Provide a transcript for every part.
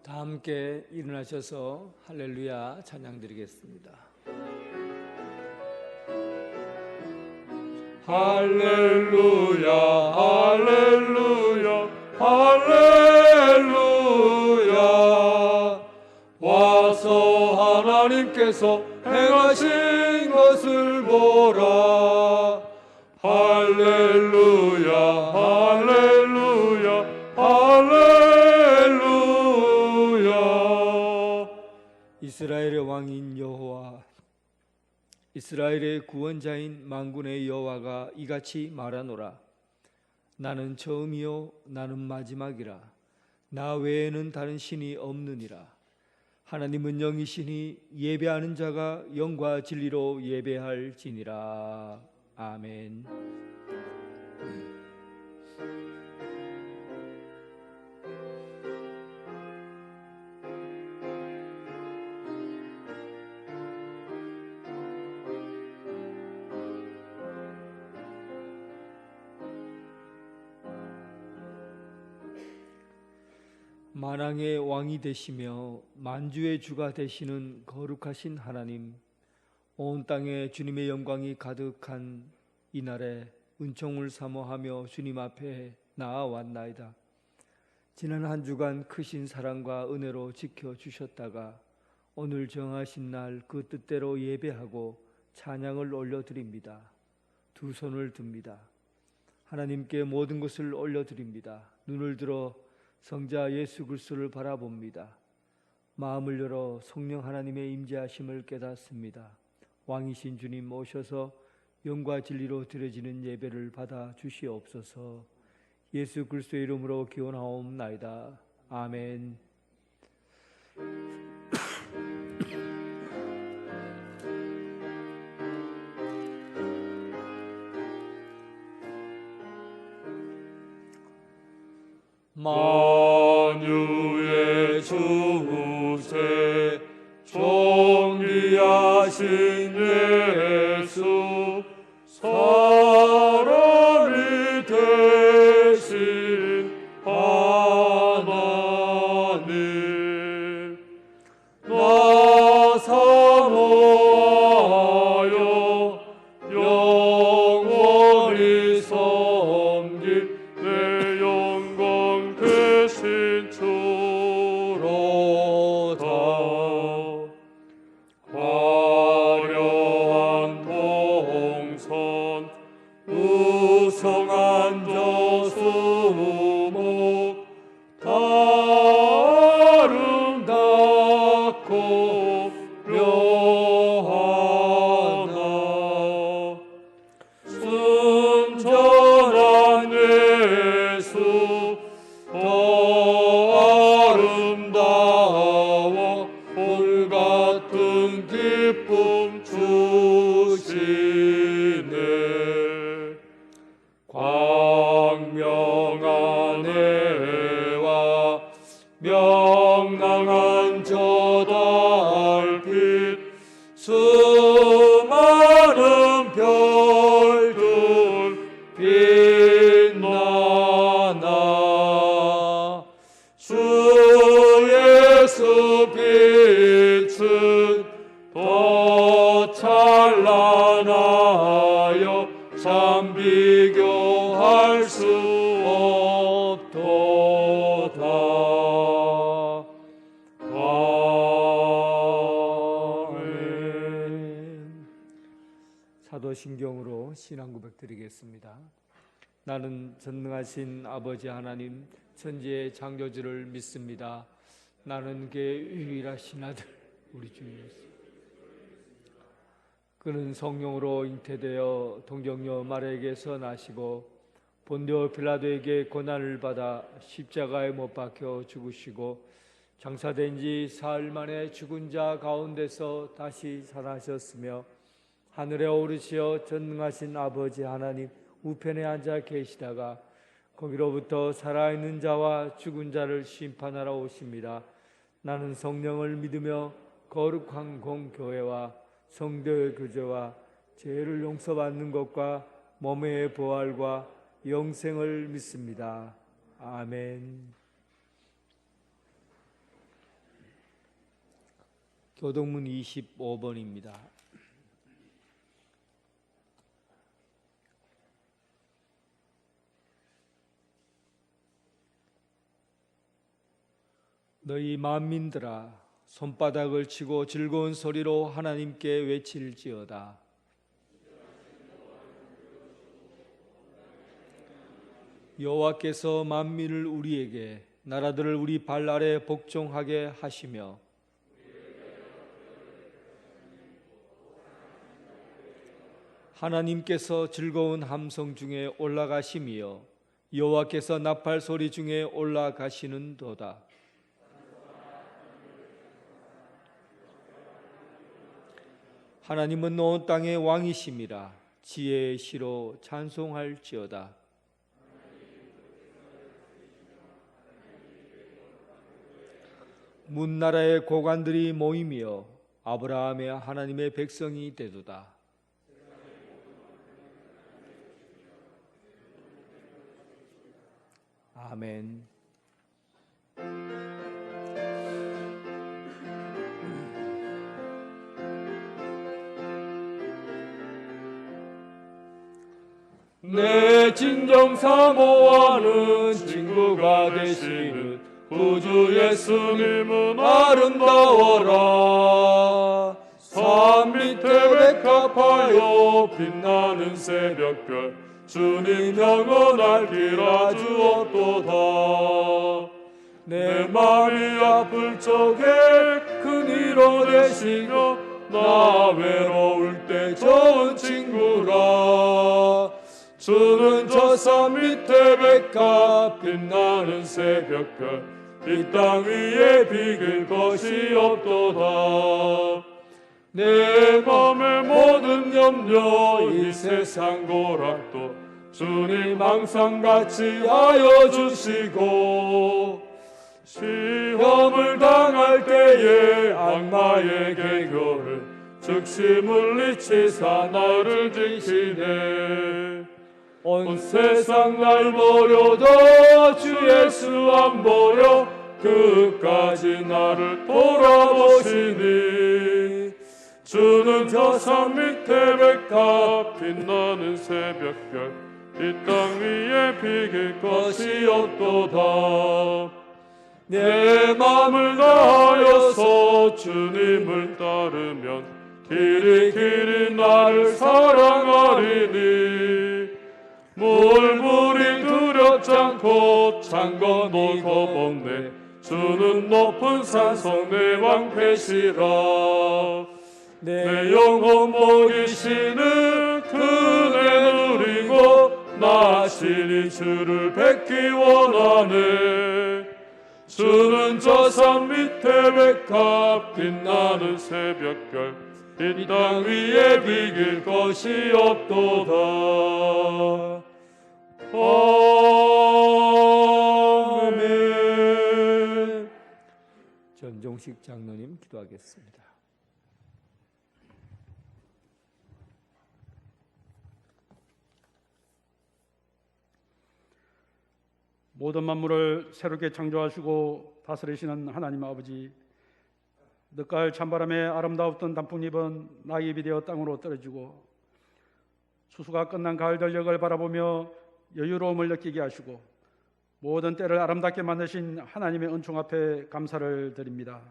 다 함께 일어나셔서 할렐루야 찬양 드리겠습니다. 할렐루야 할렐루야 할렐루야. 와서 하나님께서 행하신 것을 보라. 할렐루야 할렐루야 할렐루야. 이스라엘의 왕인 여호와, 이스라엘의 구원자인 만군의 여호와가 이같이 말하노라. 나는 처음이요 나는 마지막이라. 나 외에는 다른 신이 없느니라. 하나님은 영이시니 예배하는 자가 영과 진리로 예배할지니라. 아멘. 만왕의 왕이 되시며 만주의 주가 되시는 거룩하신 하나님, 온 땅에 주님의 영광이 가득한 이날에 은총을 사모하며 주님 앞에 나아왔나이다. 지난 한 주간 크신 사랑과 은혜로 지켜주셨다가 오늘 정하신 날 그 뜻대로 예배하고 찬양을 올려드립니다. 두 손을 듭니다. 하나님께 모든 것을 올려드립니다. 눈을 들어 성자 예수 그리스도를 바라봅니다. 마음을 열어 성령 하나님의 임재하심을 깨닫습니다. 왕이신 주님 오셔서 영과 진리로 드려지는 예배를 받아 주시옵소서. 예수 그리스도의 이름으로 기원하옵나이다. 아멘. 만유의 주세 존귀하신 예수 사람이 되신 하나님 나 사모하여 영원히 섬길 내 영광 되신 주로다. 화려한 동선 우성한 저수목 다 아름답고 묘하나. 순전한 예수 더 아름다워 볼 같은 기쁨 주시네. 광명한 해와 명랑한 저 달빛 수많은 별들 빛나나. 주 예수 빛은 더 찬란하여 참 비교할 수 없도다. 아멘. 사도신경으로 신앙 고백 드리겠습니다. 나는 전능하신 아버지 하나님 천지의 창조주를 믿습니다. 나는 그의 유일하신 아들 우리 주 예수, 그는 성령으로 잉태되어 동정녀 마리아에게서 나시고 본디오 빌라도에게 고난을 받아 십자가에 못 박혀 죽으시고 장사된 지 사흘 만에 죽은 자 가운데서 다시 살아나셨으며 하늘에 오르시어 전능하신 아버지 하나님 우편에 앉아 계시다가 거기로부터 살아있는 자와 죽은 자를 심판하러 오십니다. 나는 성령을 믿으며 거룩한 공교회와 성도의 교제와 죄를 용서받는 것과 몸의 부활과 영생을 믿습니다. 아멘. 교동문 25번입니다. 너희 만민들아 손바닥을 치고 즐거운 소리로 하나님께 외칠지어다. 여호와께서 만민을 우리에게 나라들을 우리 발 아래 복종하게 하시며 하나님께서 즐거운 함성 중에 올라가심이여 여호와께서 나팔 소리 중에 올라가시는도다. 하나님은 온 땅의 왕이심이라 지혜의 시로 찬송할지어다. 문나라의 고관들이 모이며 아브라함의 하나님의 백성이 되도다. 아멘. 내 진정 사모하는 친구가 되시는 구주 예수님은 아름다워라. 산 밑에 백합하여 빛나는 새벽별 주님 영원할 길 아주 없도다. 내 마음이 아플 적에 큰 위로 되시며 나 외로울 때 좋은 친구라. 주는 저 산 밑에 백합 빛나는 새벽별 이 땅 위에 비길 것이 없도다. 내 맘의 모든 염려 이 세상 고락도 주님 항상 같이 하여 주시고 시험을 당할 때에 악마의 계교를 즉시 물리치사 나를 지키네. 온 세상 날 버려도 주 예수 안 버려 끝까지 나를 돌아보시니 주는 저 산 밑에 백합 빛나는 새벽별 이 땅 위에 비길 것이 없도다. 내 맘을 다하여서 주님을 따르면 길이 나를 사랑하리니 물불이 두렵지 않고 창건이 겁없네. 주는 높은 산성 내 왕패시라. 내 영혼 먹이시는 그네 누리고 나 신이 주를 뵙기 원하네. 주는 저 산 밑에 백합 빛나는 새벽별 이 땅 위에 비길 것이 없도다. 아멘. 전종식 장로님 기도하겠습니다. 모든 만물을 새롭게 창조하시고 다스리시는 하나님 아버지, 늦가을 찬바람에 아름다웠던 단풍잎은 낙엽이 되어 땅으로 떨어지고 추수가 끝난 가을 전력을 바라보며 여유로움을 느끼게 하시고 모든 때를 아름답게 만드신 하나님의 은총 앞에 감사를 드립니다.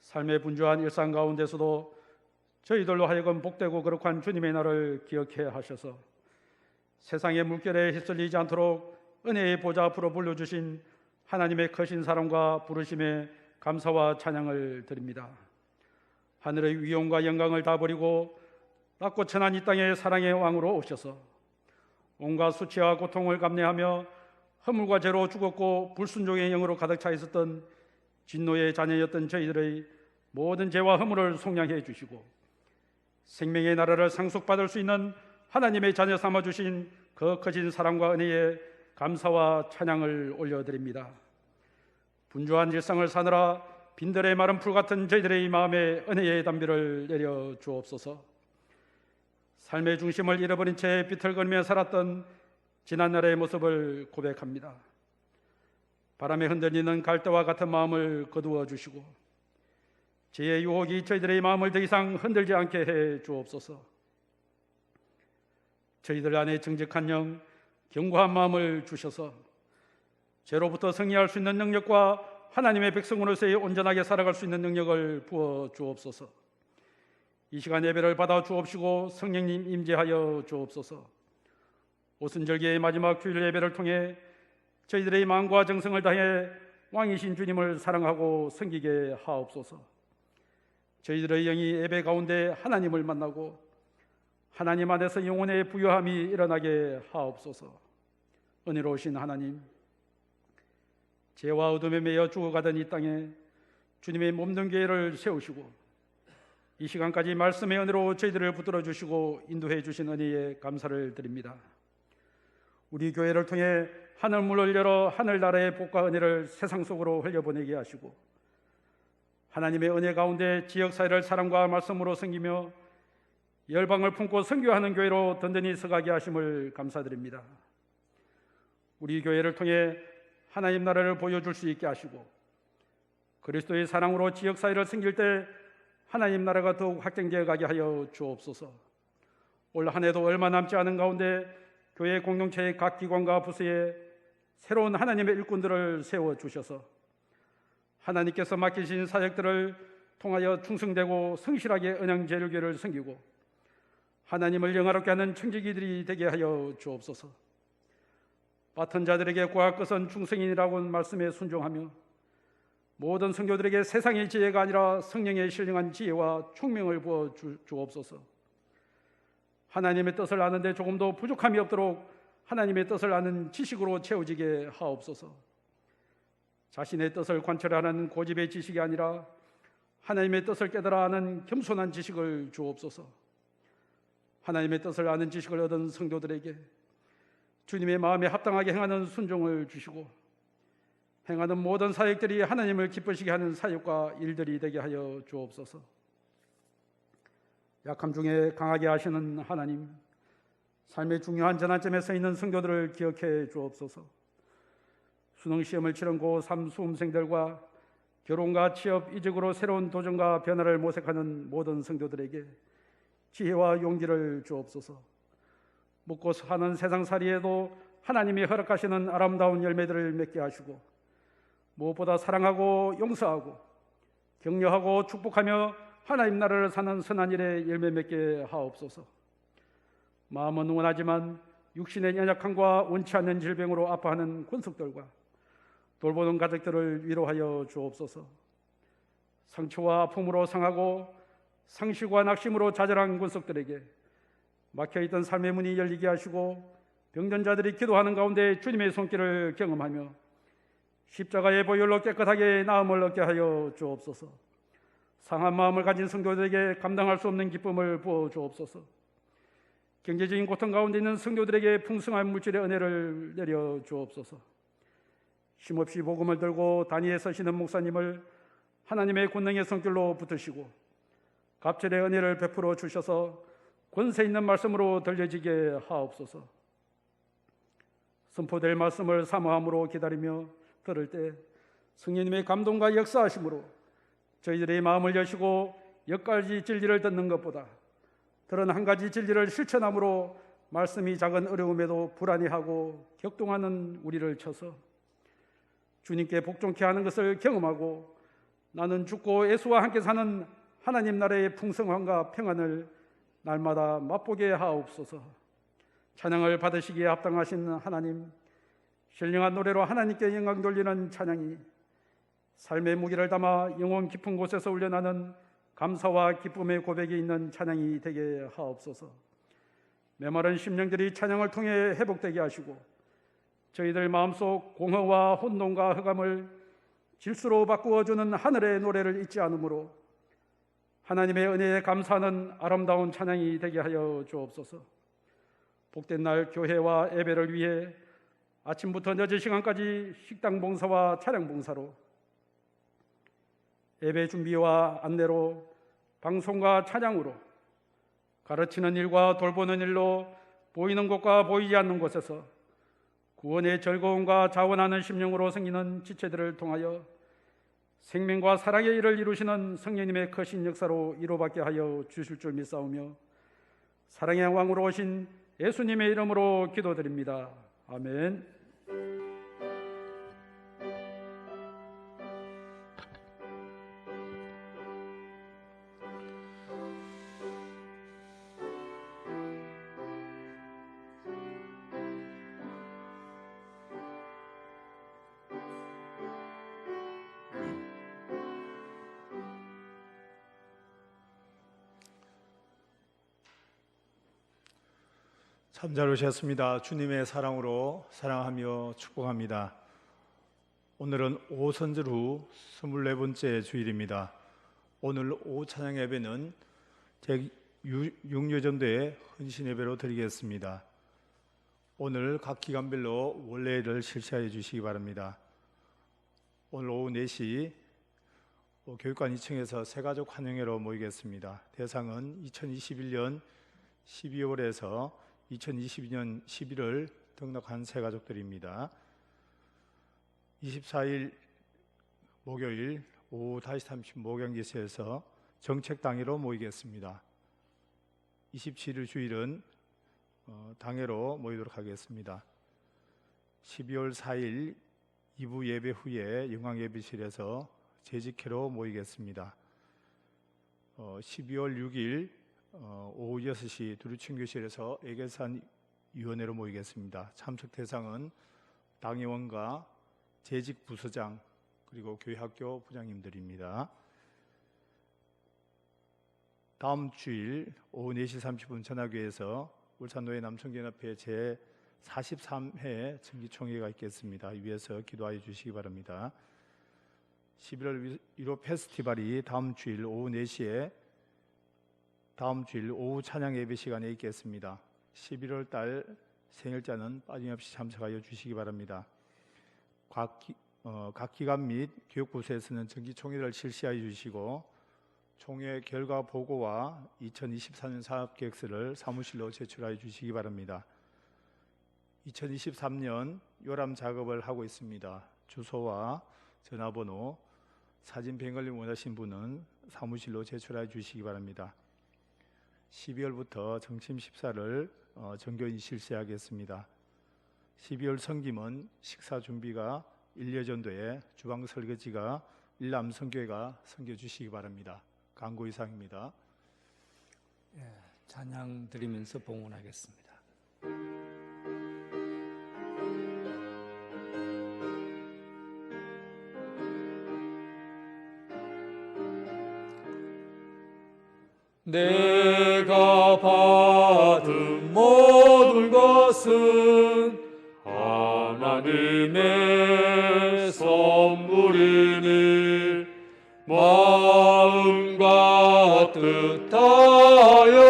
삶의 분주한 일상 가운데서도 저희들로 하여금 복되고 거룩한 주님의 날을 기억해 하셔서 세상의 물결에 휩쓸리지 않도록 은혜의 보좌 앞으로 불러주신 하나님의 크신 사랑과 부르심에 감사와 찬양을 드립니다. 하늘의 위엄과 영광을 다 버리고 낮고 천한 이 땅의 사랑의 왕으로 오셔서 온갖 수치와 고통을 감내하며 허물과 죄로 죽었고 불순종의 영으로 가득 차 있었던 진노의 자녀였던 저희들의 모든 죄와 허물을 속량해 주시고 생명의 나라를 상속받을 수 있는 하나님의 자녀 삼아 주신 그 크신 사랑과 은혜에 감사와 찬양을 올려드립니다. 분주한 일상을 사느라 빈들의 마른 풀 같은 저희들의 마음에 은혜의 담비를 내려 주옵소서. 삶의 중심을 잃어버린 채 비틀거리며 살았던 지난날의 모습을 고백합니다. 바람에 흔들리는 갈대와 같은 마음을 거두어 주시고 죄의 유혹이 저희들의 마음을 더 이상 흔들지 않게 해 주옵소서. 저희들 안에 정직한 영, 견고한 마음을 주셔서 죄로부터 승리할 수 있는 능력과 하나님의 백성으로서의 온전하게 살아갈 수 있는 능력을 부어 주옵소서. 이 시간 예배를 받아 주옵시고 성령님 임재하여 주옵소서. 오순절기의 마지막 주일 예배를 통해 저희들의 마음과 정성을 다해 왕이신 주님을 사랑하고 섬기게 하옵소서. 저희들의 영이 예배 가운데 하나님을 만나고 하나님 안에서 영혼의 부유함이 일어나게 하옵소서. 은혜로우신 하나님, 죄와 어둠에 매여 죽어가던 이 땅에 주님의 몸된 교회를 세우시고 이 시간까지 말씀의 은혜로 저희들을 붙들어 주시고 인도해 주신 은혜에 감사를 드립니다. 우리 교회를 통해 하늘 문을 열어 하늘나라의 복과 은혜를 세상 속으로 흘려보내게 하시고 하나님의 은혜 가운데 지역사회를 사랑과 말씀으로 섬기며 열방을 품고 선교하는 교회로 든든히 서가게 하심을 감사드립니다. 우리 교회를 통해 하나님 나라를 보여줄 수 있게 하시고 그리스도의 사랑으로 지역사회를 섬길 때 하나님 나라가 더욱 확장되어 가게 하여 주옵소서. 올 한 해도 얼마 남지 않은 가운데 교회 공동체의 각 기관과 부서에 새로운 하나님의 일꾼들을 세워주셔서 하나님께서 맡기신 사역들을 통하여 충성되고 성실하게 은양제일교회를 섬기고 하나님을 영화롭게 하는 청지기들이 되게 하여 주옵소서. 맡은 자들에게 구할 것은 충성인이라고 말씀에 순종하며 모든 성도들에게 세상의 지혜가 아니라 성령의 신령한 지혜와 총명을 부어 주옵소서. 하나님의 뜻을 아는데 조금도 부족함이 없도록 하나님의 뜻을 아는 지식으로 채워지게 하옵소서. 자신의 뜻을 관철하는 고집의 지식이 아니라 하나님의 뜻을 깨달아 아는 겸손한 지식을 주옵소서. 하나님의 뜻을 아는 지식을 얻은 성도들에게 주님의 마음에 합당하게 행하는 순종을 주시고 행하는 모든 사역들이 하나님을 기쁘시게 하는 사역과 일들이 되게 하여 주옵소서. 약함 중에 강하게 하시는 하나님, 삶의 중요한 전환점에 서 있는 성도들을 기억해 주옵소서. 수능시험을 치른 고3 수험생들과 결혼과 취업, 이직으로 새로운 도전과 변화를 모색하는 모든 성도들에게 지혜와 용기를 주옵소서. 먹고 사는 세상살이에도 하나님이 허락하시는 아름다운 열매들을 맺게 하시고 무엇보다 사랑하고 용서하고 격려하고 축복하며 하나님 나라를 사는 선한 일에 열매 맺게 하옵소서. 마음은 원하지만 육신의 연약함과 원치 않는 질병으로 아파하는 권속들과 돌보는 가족들을 위로하여 주옵소서. 상처와 아픔으로 상하고 상실과 낙심으로 좌절한 권속들에게 막혀있던 삶의 문이 열리게 하시고 병든 자들이 기도하는 가운데 주님의 손길을 경험하며 십자가의 보혈로 깨끗하게 나음을 얻게 하여 주옵소서. 상한 마음을 가진 성도들에게 감당할 수 없는 기쁨을 부어 주옵소서. 경제적인 고통 가운데 있는 성도들에게 풍성한 물질의 은혜를 내려 주옵소서. 쉼없이 복음을 들고 단위에 서시는 목사님을 하나님의 권능의 손길로 붙으시고 갑절의 은혜를 베풀어 주셔서 권세 있는 말씀으로 들려지게 하옵소서. 선포될 말씀을 사모함으로 기다리며 들을 때 성령님의 감동과 역사하심으로 저희들의 마음을 여시고 10가지 진리를 듣는 것보다 들은 한 가지 진리를 실천함으로 말씀이 작은 어려움에도 불안해하고 격동하는 우리를 쳐서 주님께 복종케 하는 것을 경험하고 나는 죽고 예수와 함께 사는 하나님 나라의 풍성함과 평안을 날마다 맛보게 하옵소서. 찬양을 받으시기에 합당하신 하나님, 신령한 노래로 하나님께 영광 돌리는 찬양이 삶의 무게를 담아 영혼 깊은 곳에서 울려나는 감사와 기쁨의 고백이 있는 찬양이 되게 하옵소서. 메마른 심령들이 찬양을 통해 회복되게 하시고 저희들 마음속 공허와 혼돈과 흑암을 질수로 바꾸어주는 하늘의 노래를 잊지 않으므로 하나님의 은혜에 감사하는 아름다운 찬양이 되게 하여 주옵소서. 복된 날 교회와 예배를 위해 아침부터 늦은 시간까지 식당 봉사와 차량 봉사로 예배 준비와 안내로 방송과 찬양으로 가르치는 일과 돌보는 일로 보이는 곳과 보이지 않는 곳에서 구원의 즐거움과 자원하는 심령으로 생기는 지체들을 통하여 생명과 사랑의 일을 이루시는 성령님의 크신 역사로 이루받게 하여 주실 줄 믿사오며 사랑의 왕으로 오신 예수님의 이름으로 기도드립니다. 아멘. 참 잘 오셨습니다. 주님의 사랑으로 사랑하며 축복합니다. 오늘은 오선절 후 24번째 주일입니다. 오늘 오후 찬양 예배는 제6여전도의 헌신 예배로 드리겠습니다. 오늘 각 기간별로 원례를 실시하여 주시기 바랍니다. 오늘 오후 4시 교육관 2층에서 새가족 환영회로 모이겠습니다. 대상은 2021년 12월에서 2022년 11월 등록한 새가족들입니다. 24일 목요일 오후 5시 30분 모경기시에서 정책당회로 모이겠습니다. 27일 주일은 당회로 모이도록 하겠습니다. 12월 4일 2부 예배 후에 영광예배실에서 재직회로 모이겠습니다. 12월 6일 오후 6시 두루친교실에서 애결산위원회로 모이겠습니다. 참석 대상은 당의원과 재직 부서장 그리고 교회학교 부장님들입니다. 다음 주일 오후 4시 30분 전화교회에서 울산노예 남성연합회 제43회 정기총회가 있겠습니다. 위에서 기도하여 주시기 바랍니다. 11월 1호 페스티벌이 다음 주일 오후 4시에 다음 주일 오후 찬양 예배 시간에 있겠습니다. 11월 달 생일자는 빠짐없이 참석하여 주시기 바랍니다. 각 기관 및 교육부서에서는 정기총회를 실시하여 주시고 총회 결과 보고와 2024년 사업계획서를 사무실로 제출하여 주시기 바랍니다. 2023년 요람 작업을 하고 있습니다. 주소와 전화번호, 사진 뱅글림 원하신 분은 사무실로 제출하여 주시기 바랍니다. 12월부터 정침 식사를 정교히 실시하겠습니다. 12월 성김은 식사 준비가 1여전도에 주방 설거지가 1남성교회가 섬겨주시기 바랍니다. 강구 이상입니다. 찬양 드리면서 봉헌하겠습니다. 내가 받은 모든 것은 하나님의 선물이니 마음과 뜻하여서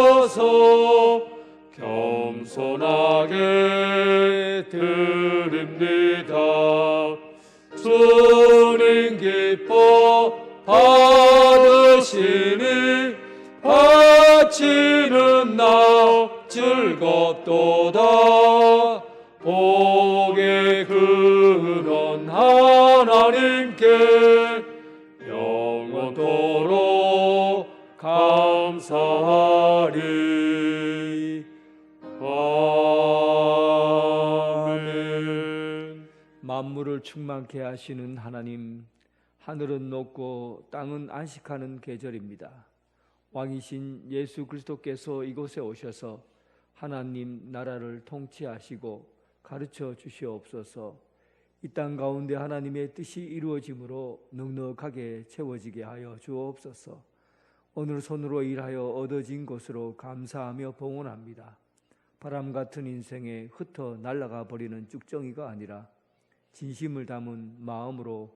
겸손하게 드립니다. 주님 기뻐 받으시니 바치는 나 즐겁도다. 복의 근원 하나님께 영원토록 감사하리. 아멘. 만물을 충만케 하시는 하나님, 하늘은 높고 땅은 안식하는 계절입니다. 왕이신 예수 그리스도께서 이곳에 오셔서 하나님 나라를 통치하시고 가르쳐 주시옵소서. 이 땅 가운데 하나님의 뜻이 이루어짐으로 넉넉하게 채워지게 하여 주옵소서. 오늘 손으로 일하여 얻어진 것으로 감사하며 봉헌합니다. 바람 같은 인생에 흩어 날아가 버리는 쭉정이가 아니라 진심을 담은 마음으로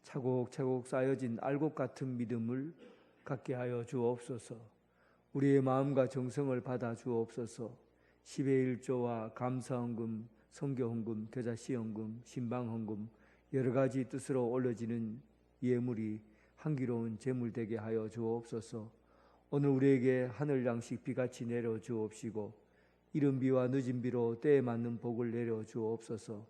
차곡차곡 쌓여진 알곡 같은 믿음을 갖게 하여 주옵소서. 우리의 마음과 정성을 받아 주옵소서. 10의 1조와 감사헌금, 선교헌금, 겨자씨헌금, 신방헌금 여러 가지 뜻으로 올려지는 예물이 향기로운 제물 되게 하여 주옵소서. 오늘 우리에게 하늘 양식 비같이 내려 주옵시고 이른 비와 늦은 비로 때에 맞는 복을 내려 주옵소서.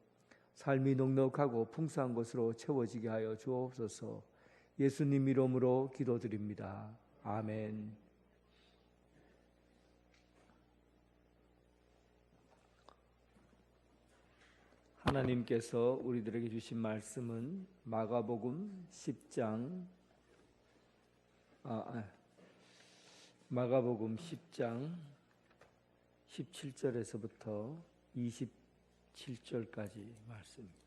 삶이 넉넉하고 풍성한 것으로 채워지게 하여 주옵소서. 예수님 이름으로 기도드립니다. 아멘. 하나님께서 우리들에게 주신 말씀은 마가복음 10장 마가복음 10장 17절에서부터 27절까지 말씀입니다.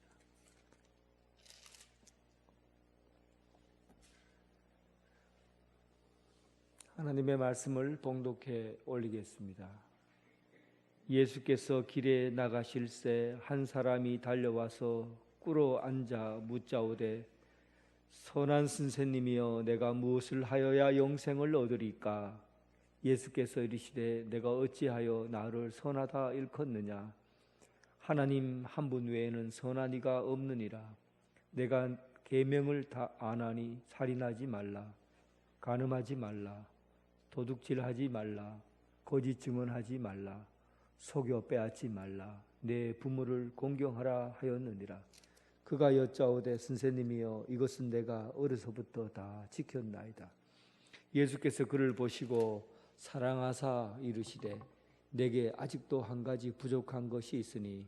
하나님의 말씀을 봉독해 올리겠습니다. 예수께서 길에 나가실새 한 사람이 달려와서 꿇어 앉아 묻자오되 선한 선생님이여 내가 무엇을 하여야 영생을 얻으리까? 예수께서 이르시되 내가 어찌하여 나를 선하다 일컫느냐? 하나님 한 분 외에는 선한 이가 없느니라. 내가 계명을 다 아나니 살인하지 말라, 간음하지 말라, 도둑질하지 말라, 거짓 증언하지 말라, 속여 빼앗지 말라, 내 부모를 공경하라 하였느니라. 그가 여짜오되 선생님이여 이것은 내가 어려서부터 다 지켰나이다. 예수께서 그를 보시고 사랑하사 이르시되 내게 아직도 한 가지 부족한 것이 있으니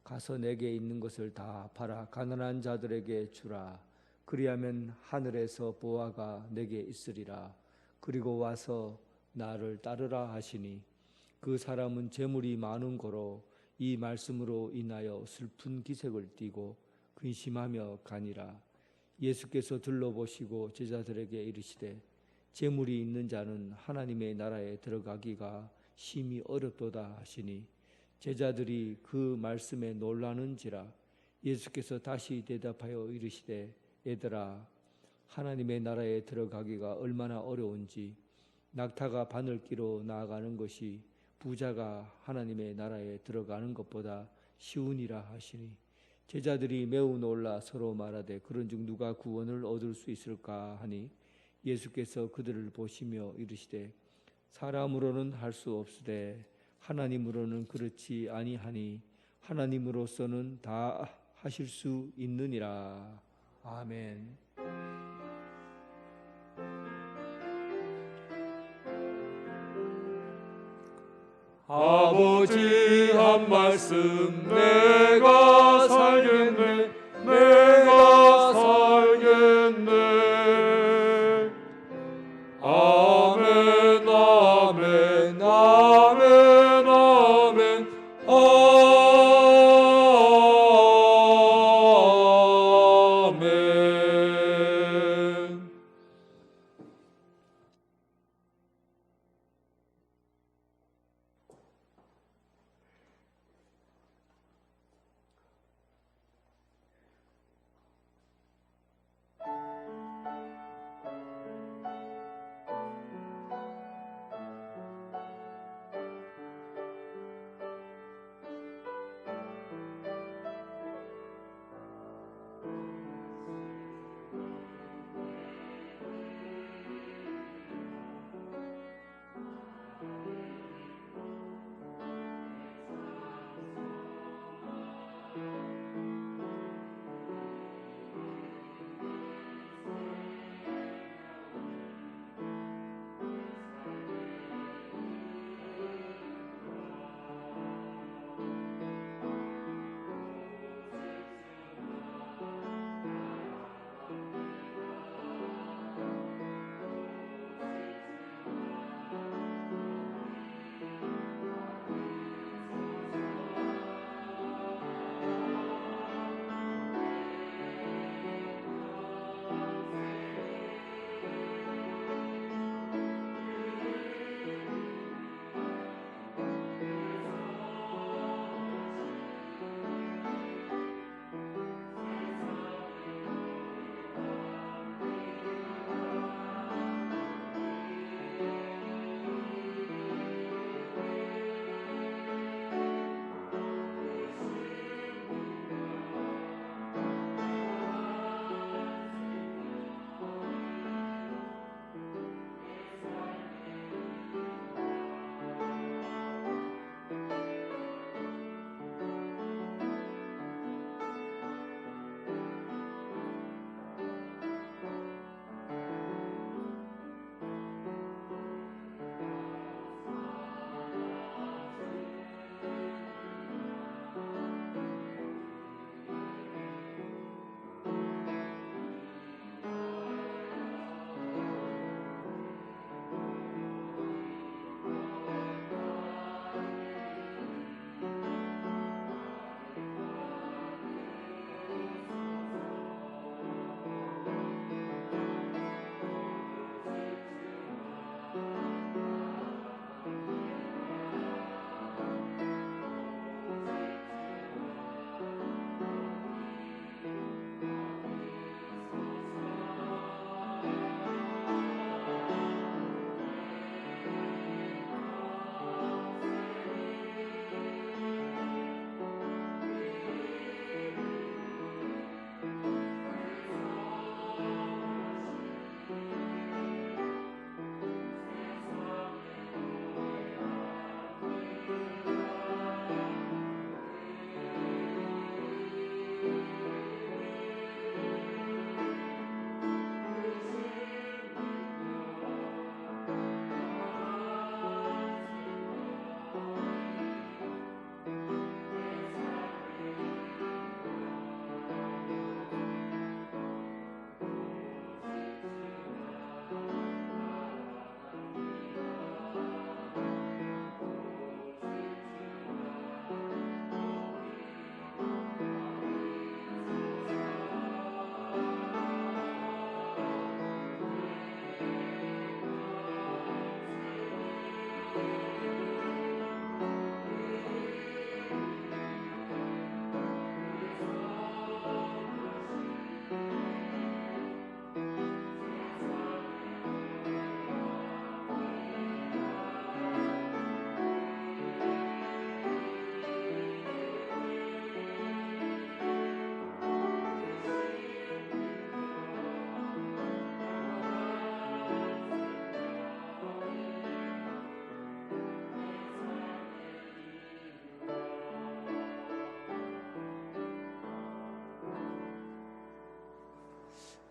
가서 내게 있는 것을 다 팔아 가난한 자들에게 주라. 그리하면 하늘에서 보화가 내게 있으리라. 그리고 와서 나를 따르라 하시니 그 사람은 재물이 많은 고로 이 말씀으로 인하여 슬픈 기색을 띠고 근심하며 가니라. 예수께서 둘러보시고 제자들에게 이르시되 재물이 있는 자는 하나님의 나라에 들어가기가 심히 어렵도다 하시니 제자들이 그 말씀에 놀라는지라. 예수께서 다시 대답하여 이르시되 얘들아 하나님의 나라에 들어가기가 얼마나 어려운지 낙타가 바늘기로 나아가는 것이 부자가 하나님의 나라에 들어가는 것보다 쉬우니라 하시니 제자들이 매우 놀라 서로 말하되 그런즉 누가 구원을 얻을 수 있을까 하니 예수께서 그들을 보시며 이르시되 사람으로는 할 수 없으되 하나님으로는 그렇지 아니하니 하나님으로서는 다 하실 수 있느니라. 아멘. 아버지 한 말씀 내가 살겠네, 내가 살겠네. 아멘 아멘 아멘 아멘 아멘.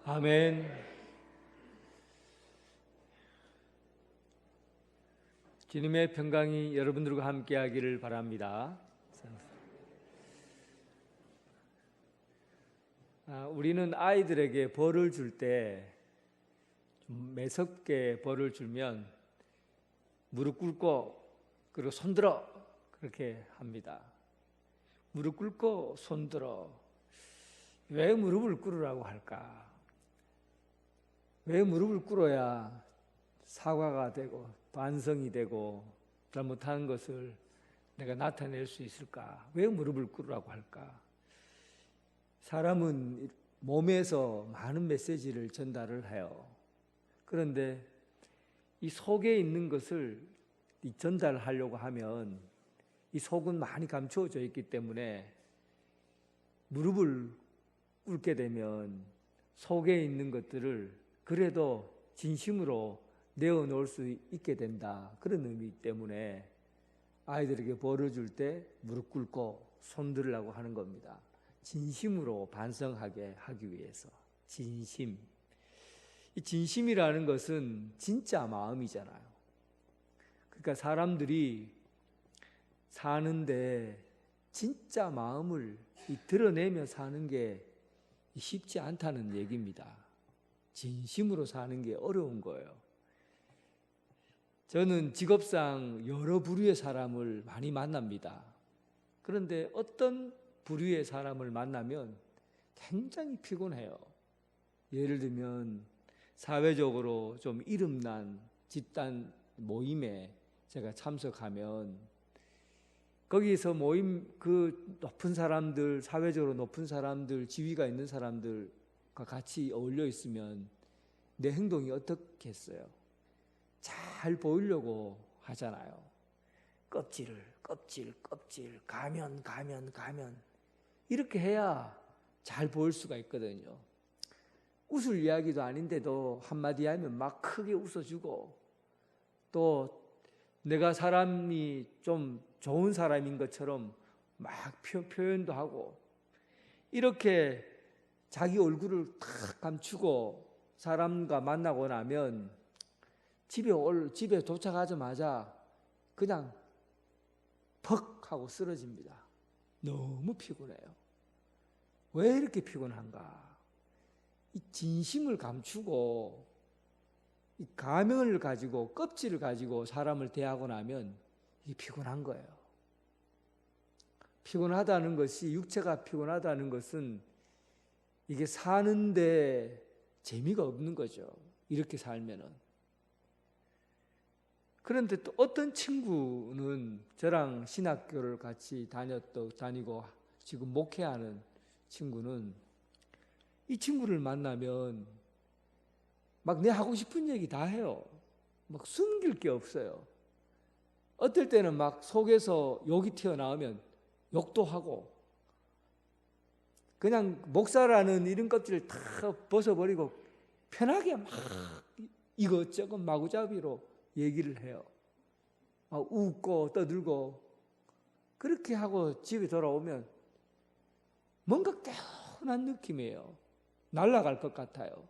아멘. 주님의 평강이 여러분들과 함께하기를 바랍니다. 우리는 아이들에게 벌을 줄 때 좀 매섭게 벌을 주면 무릎 꿇고 그리고 손들어 그렇게 합니다. 무릎 꿇고 손들어. 왜 무릎을 꿇으라고 할까? 왜 무릎을 꿇어야 사과가 되고 반성이 되고 잘못한 것을 내가 나타낼 수 있을까? 왜 무릎을 꿇으라고 할까? 사람은 몸에서 많은 메시지를 전달을 해요. 그런데 이 속에 있는 것을 전달하려고 하면 이 속은 많이 감추어져 있기 때문에 무릎을 꿇게 되면 속에 있는 것들을 그래도 진심으로 내어놓을 수 있게 된다. 그런 의미 때문에 아이들에게 벌을 줄 때 무릎 꿇고 손들으라고 하는 겁니다. 진심으로 반성하게 하기 위해서. 진심. 이 진심이라는 것은 진짜 마음이잖아요. 그러니까 사람들이 사는데 진짜 마음을 드러내며 사는 게 쉽지 않다는 얘기입니다. 진심으로 사는 게 어려운 거예요. 저는 직업상 여러 부류의 사람을 많이 만납니다. 그런데 어떤 부류의 사람을 만나면 굉장히 피곤해요. 예를 들면 사회적으로 좀 이름난 집단 모임에 제가 참석하면 거기서 모임 그 높은 사람들, 사회적으로 높은 사람들, 지위가 있는 사람들과 같이 어울려 있으면 내 행동이 어떻겠어요? 잘 보이려고 하잖아요. 껍질, 가면 이렇게 해야 잘 보일 수가 있거든요. 웃을 이야기도 아닌데도 한마디 하면 막 크게 웃어주고 또 내가 사람이 좀 좋은 사람인 것처럼 막 표현도 하고 이렇게 자기 얼굴을 탁 감추고 사람과 만나고 나면 집에 도착하자마자 그냥 퍽 하고 쓰러집니다. 너무 피곤해요. 왜 이렇게 피곤한가? 이 진심을 감추고 이 가면을 가지고 껍질을 가지고 사람을 대하고 나면 이게 피곤한 거예요. 피곤하다는 것이 육체가 피곤하다는 것은 이게 사는데 재미가 없는 거죠. 이렇게 살면은. 그런데 또 어떤 친구는 저랑 신학교를 같이 다니고 지금 목회하는 친구는 이 친구를 만나면 막 내 하고 싶은 얘기 다 해요. 막 숨길 게 없어요. 어떨 때는 막 속에서 욕이 튀어나오면 욕도 하고 그냥 목사라는 이런 껍질을 다 벗어버리고 편하게 막 이것저것 마구잡이로 얘기를 해요. 막 웃고 떠들고 그렇게 하고 집에 돌아오면 뭔가 개운한 느낌이에요. 날아갈 것 같아요.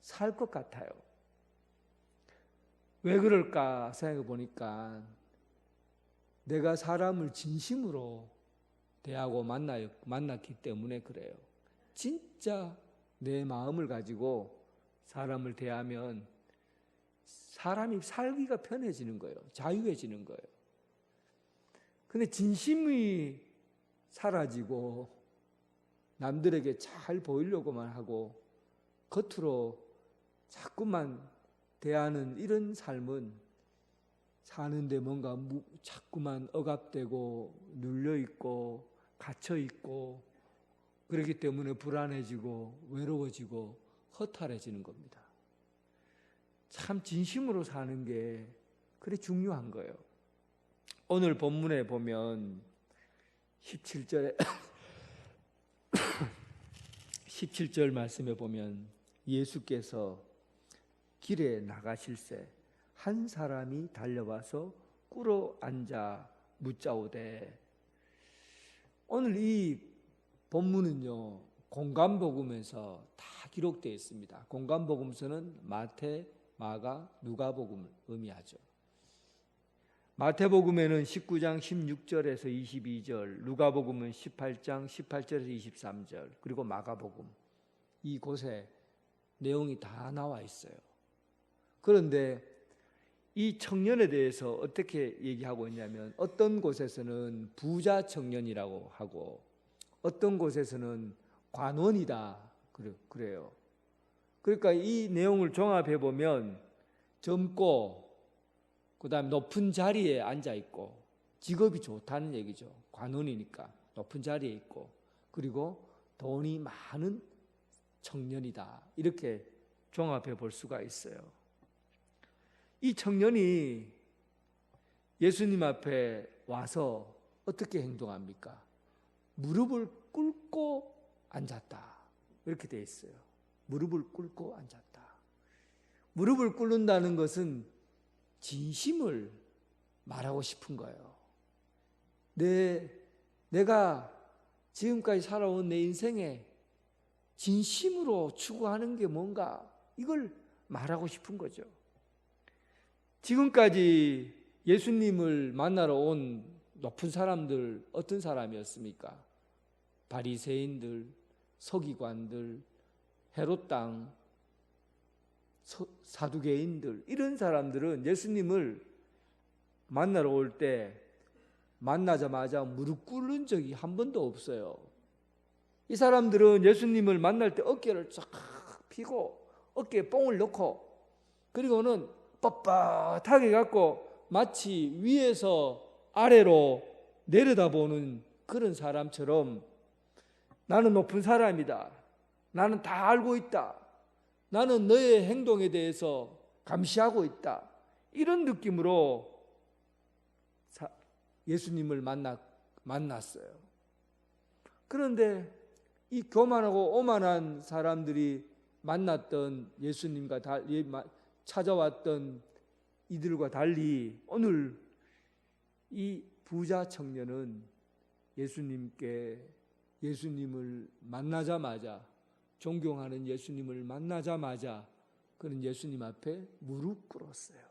살 것 같아요. 왜 그럴까 생각해 보니까 내가 사람을 진심으로 대하고 만났기 때문에 그래요. 진짜 내 마음을 가지고 사람을 대하면 사람이 살기가 편해지는 거예요. 자유해지는 거예요. 근데 진심이 사라지고 남들에게 잘 보이려고만 하고 겉으로 자꾸만 대하는 이런 삶은 사는데 뭔가 자꾸만 억압되고 눌려있고 갇혀있고 그렇기 때문에 불안해지고 외로워지고 허탈해지는 겁니다. 참 진심으로 사는 게 그래 중요한 거예요. 오늘 본문에 보면 17절에 17절 말씀에 보면 예수께서 길에 나가실새 한 사람이 달려와서 꿇어 앉아 묻자오되 오늘 이 본문은요 공관복음에서 다 기록되어 있습니다. 공관복음서는 마태, 마가, 누가복음을 의미하죠. 마태복음에는 19장 16절에서 22절, 누가복음은 18장 18절에서 23절, 그리고 마가복음 이곳에 내용이 다 나와 있어요. 그런데 이 청년에 대해서 어떻게 얘기하고 있냐면 어떤 곳에서는 부자 청년이라고 하고 어떤 곳에서는 관원이다 그래요. 그러니까 이 내용을 종합해 보면 젊고 그다음 높은 자리에 앉아 있고 직업이 좋다는 얘기죠. 관원이니까 높은 자리에 있고 그리고 돈이 많은 청년이다. 이렇게 종합해 볼 수가 있어요. 이 청년이 예수님 앞에 와서 어떻게 행동합니까? 무릎을 꿇고 앉았다. 이렇게 되어 있어요. 무릎을 꿇고 앉았다. 무릎을 꿇는다는 것은 진심을 말하고 싶은 거예요. 내가 지금까지 살아온 내 인생에 진심으로 추구하는 게 뭔가 이걸 말하고 싶은 거죠. 지금까지 예수님을 만나러 온 높은 사람들 어떤 사람이었습니까? 바리새인들, 서기관들, 헤롯 땅, 사두개인들 이런 사람들은 예수님을 만나러 올 때 만나자마자 무릎 꿇는 적이 한 번도 없어요. 이 사람들은 예수님을 만날 때 어깨를 쫙 펴고 어깨에 뽕을 넣고 그리고는 뻣뻣하게 갖고 마치 위에서 아래로 내려다보는 그런 사람처럼 나는 높은 사람이다. 나는 다 알고 있다. 나는 너의 행동에 대해서 감시하고 있다. 이런 느낌으로 예수님을 만났어요. 그런데 이 교만하고 오만한 사람들이 만났던 예수님과 찾아왔던 이들과 달리 오늘 이 부자 청년은 예수님을 만나자마자 존경하는 예수님을 만나자마자 그는 예수님 앞에 무릎 꿇었어요.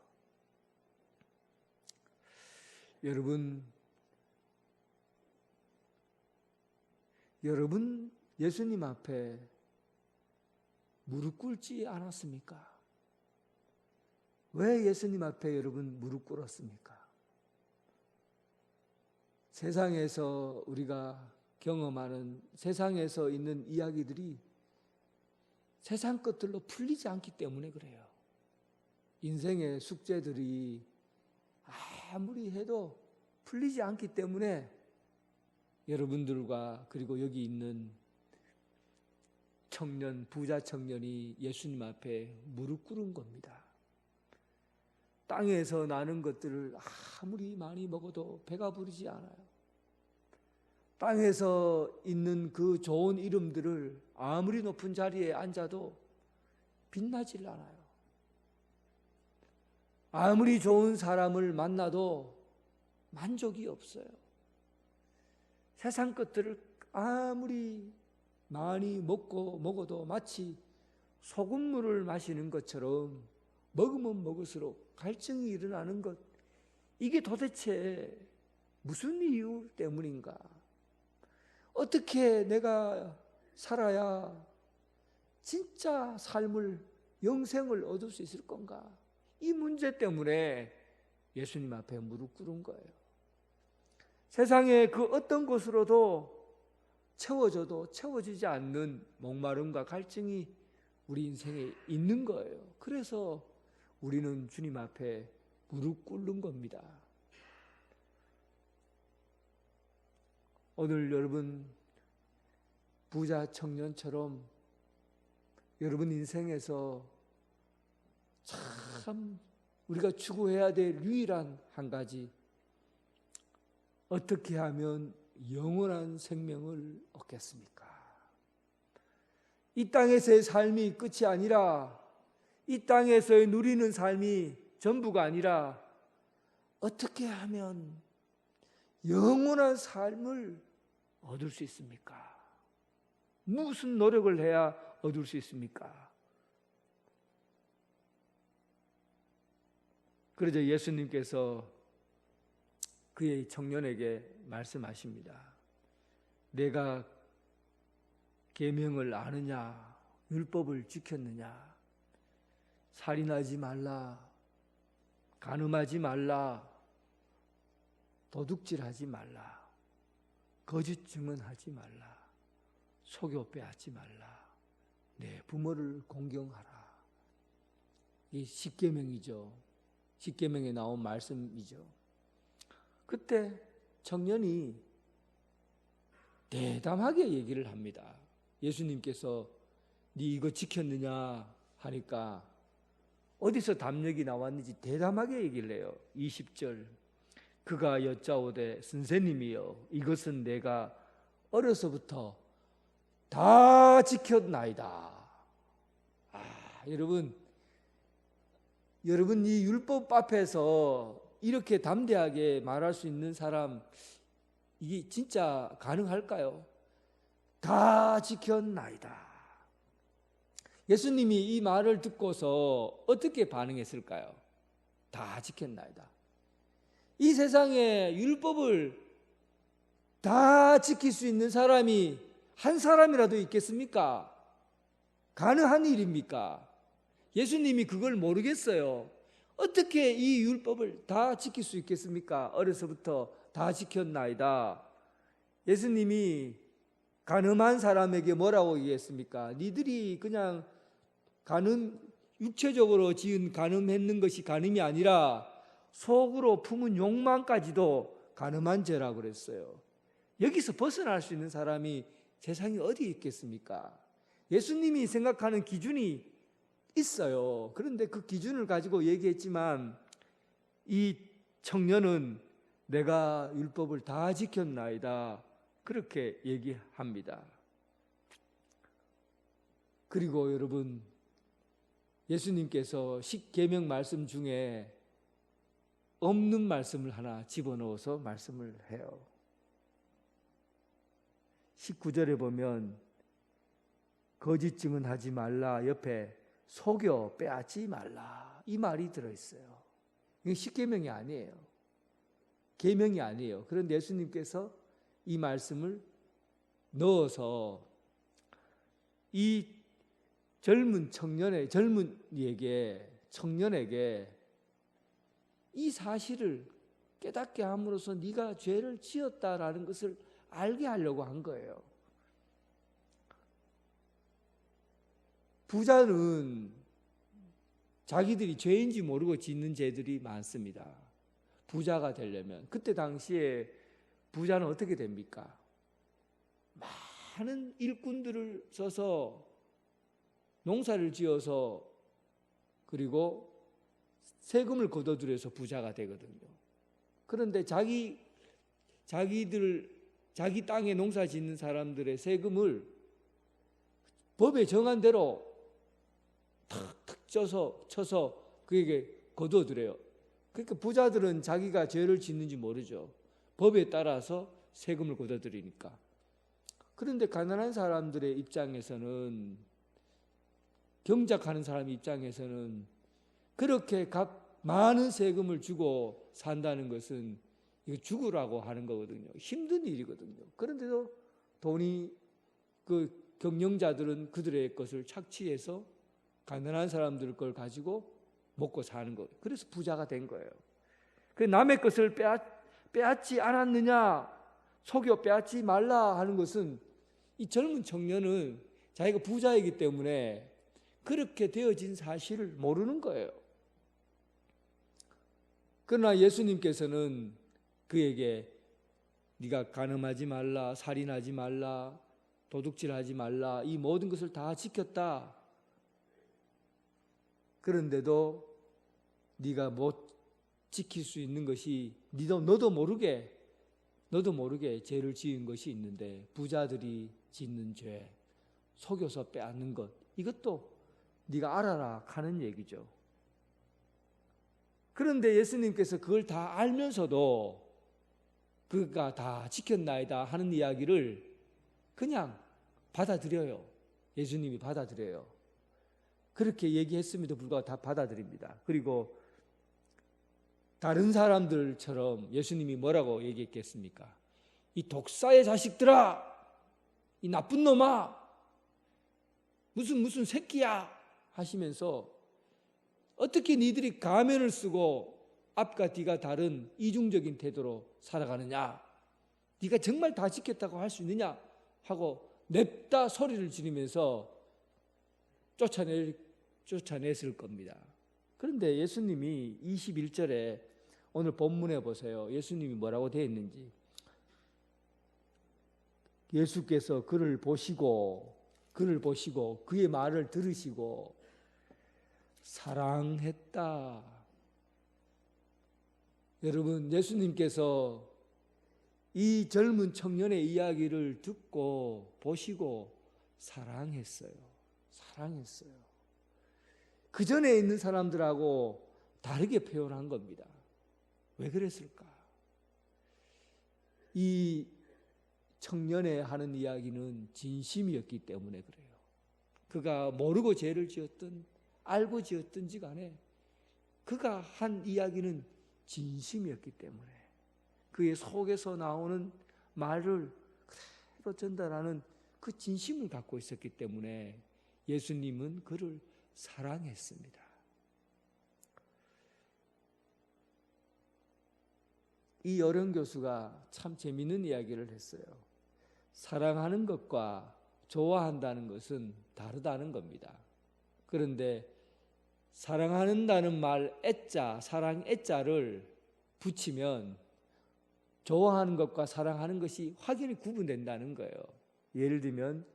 여러분 예수님 앞에 무릎 꿇지 않았습니까? 왜 예수님 앞에 여러분 무릎 꿇었습니까? 세상에서 우리가 경험하는 세상에서 있는 이야기들이 세상 것들로 풀리지 않기 때문에 그래요. 인생의 숙제들이 아무리 해도 풀리지 않기 때문에 여러분들과 그리고 여기 있는 부자 청년이 예수님 앞에 무릎 꿇은 겁니다. 땅에서 나는 것들을 아무리 많이 먹어도 배가 부르지 않아요. 땅에서 있는 그 좋은 이름들을 아무리 높은 자리에 앉아도 빛나질 않아요. 아무리 좋은 사람을 만나도 만족이 없어요. 세상 것들을 아무리 많이 먹어도 마치 소금물을 마시는 것처럼 먹으면 먹을수록 갈증이 일어나는 것, 이게 도대체 무슨 이유 때문인가? 어떻게 내가 살아야 진짜 삶을, 영생을 얻을 수 있을 건가? 이 문제 때문에 예수님 앞에 무릎 꿇은 거예요. 세상의 그 어떤 것으로도 채워져도 채워지지 않는 목마름과 갈증이 우리 인생에 있는 거예요. 그래서 우리는 주님 앞에 무릎 꿇는 겁니다. 오늘 여러분 부자 청년처럼 여러분 인생에서 참 우리가 추구해야 될 유일한 한 가지, 어떻게 하면 영원한 생명을 얻겠습니까? 이 땅에서의 삶이 끝이 아니라, 이 땅에서의 누리는 삶이 전부가 아니라 어떻게 하면 영원한 삶을 얻을 수 있습니까? 무슨 노력을 해야 얻을 수 있습니까? 그러자 예수님께서 그의 청년에게 말씀하십니다. 내가 계명을 아느냐? 율법을 지켰느냐? 살인하지 말라, 간음하지 말라, 도둑질하지 말라, 거짓 증언하지 말라, 속여 빼앗지 말라, 내 부모를 공경하라. 이 십계명이죠. 십계명에 나온 말씀이죠. 그때 청년이 대담하게 얘기를 합니다. 예수님께서 네 이거 지켰느냐 하니까 어디서 담력이 나왔는지 대담하게 얘기를 해요. 20절 그가 여짜오되 선생님이여 이것은 내가 어려서부터 다 지켰나이다. 여러분 이 율법 앞에서 이렇게 담대하게 말할 수 있는 사람 이게 진짜 가능할까요? 다 지켰나이다. 예수님이 이 말을 듣고서 어떻게 반응했을까요? 다 지켰나이다. 이 세상에 율법을 다 지킬 수 있는 사람이 한 사람이라도 있겠습니까? 가능한 일입니까? 예수님이 그걸 모르겠어요. 어떻게 이 율법을 다 지킬 수 있겠습니까? 어려서부터 다 지켰나이다. 예수님이 간음한 사람에게 뭐라고 얘기했습니까? 니들이 그냥 육체적으로 지은 간음했는 것이 간음이 아니라 속으로 품은 욕망까지도 간음한 죄라고 그랬어요. 여기서 벗어날 수 있는 사람이 세상에 어디 있겠습니까? 예수님이 생각하는 기준이 있어요. 그런데 그 기준을 가지고 얘기했지만 이 청년은 내가 율법을 다 지켰나이다. 그렇게 얘기합니다. 그리고 여러분 예수님께서 십계명 말씀 중에 없는 말씀을 하나 집어넣어서 말씀을 해요. 19절에 보면 거짓 증언하지 말라 옆에 속여 빼앗지 말라 이 말이 들어있어요. 이게 십계명이 아니에요. 계명이 아니에요. 그런데 예수님께서 이 말씀을 넣어서 이 젊은 청년에게 이 사실을 깨닫게 함으로써 네가 죄를 지었다라는 것을 알게 하려고 한 거예요. 부자는 자기들이 죄인지 모르고 짓는 죄들이 많습니다. 부자가 되려면 그때 당시에 부자는 어떻게 됩니까? 많은 일꾼들을 써서 농사를 지어서 그리고 세금을 걷어들여서 부자가 되거든요. 그런데 자기 땅에 농사 짓는 사람들의 세금을 법에 정한 대로 탁탁 쳐서 그에게 거둬들여요. 그러니까 부자들은 자기가 죄를 짓는지 모르죠. 법에 따라서 세금을 걷어들이니까. 그런데 가난한 사람들의 입장에서는 경작하는 사람 입장에서는 그렇게 많은 세금을 주고 산다는 것은 이거 죽으라고 하는 거거든요. 힘든 일이거든요. 그런데도 그 경영자들은 그들의 것을 착취해서 가난한 사람들 걸 가지고 먹고 사는 거. 그래서 부자가 된 거예요. 그 남의 것을 빼앗지 않았느냐, 속여 빼앗지 말라 하는 것은 이 젊은 청년은 자기가 부자이기 때문에 그렇게 되어진 사실을 모르는 거예요. 그러나 예수님께서는 그에게 네가 간음하지 말라, 살인하지 말라, 도둑질하지 말라 이 모든 것을 다 지켰다. 그런데도 네가 못 지킬 수 있는 것이 너도 모르게 죄를 지은 것이 있는데 부자들이 짓는 죄, 속여서 빼앗는 것 이것도 네가 알아라 하는 얘기죠. 그런데 예수님께서 그걸 다 알면서도 그가 다 지켰나이다 하는 이야기를 그냥 받아들여요. 예수님이 받아들여요. 그렇게 얘기했음에도 불구하고 다 받아들입니다. 그리고 다른 사람들처럼 예수님이 뭐라고 얘기했겠습니까? 이 독사의 자식들아, 이 나쁜 놈아, 무슨 새끼야 하시면서 어떻게 니들이 가면을 쓰고 앞과 뒤가 다른 이중적인 태도로 살아가느냐, 네가 정말 다 지켰다고 할 수 있느냐 하고 냅다 소리를 지르면서 쫓아냈을 겁니다. 그런데 예수님이 21절에 오늘 본문에 보세요. 예수님이 뭐라고 되어 있는지. 예수께서 그를 보시고 그의 말을 들으시고 사랑했다. 여러분, 예수님께서 이 젊은 청년의 이야기를 듣고 보시고 사랑했어요. 그 전에 있는 사람들하고 다르게 표현한 겁니다. 왜 그랬을까? 이 청년의 하는 이야기는 진심이었기 때문에 그래요. 그가 모르고 죄를 지었든 알고 지었든지 간에 그가 한 이야기는 진심이었기 때문에 그의 속에서 나오는 말을 그대로 전달하는 그 진심을 갖고 있었기 때문에 예수님은 그를 사랑했습니다. 이 여령 교수가 참 재미있는 이야기를 했어요. 사랑하는 것과 좋아한다는 것은 다르다는 겁니다. 그런데 사랑한다는 말 애자, 사랑 애자를 붙이면 좋아하는 것과 사랑하는 것이 확연히 구분된다는 거예요. 예를 들면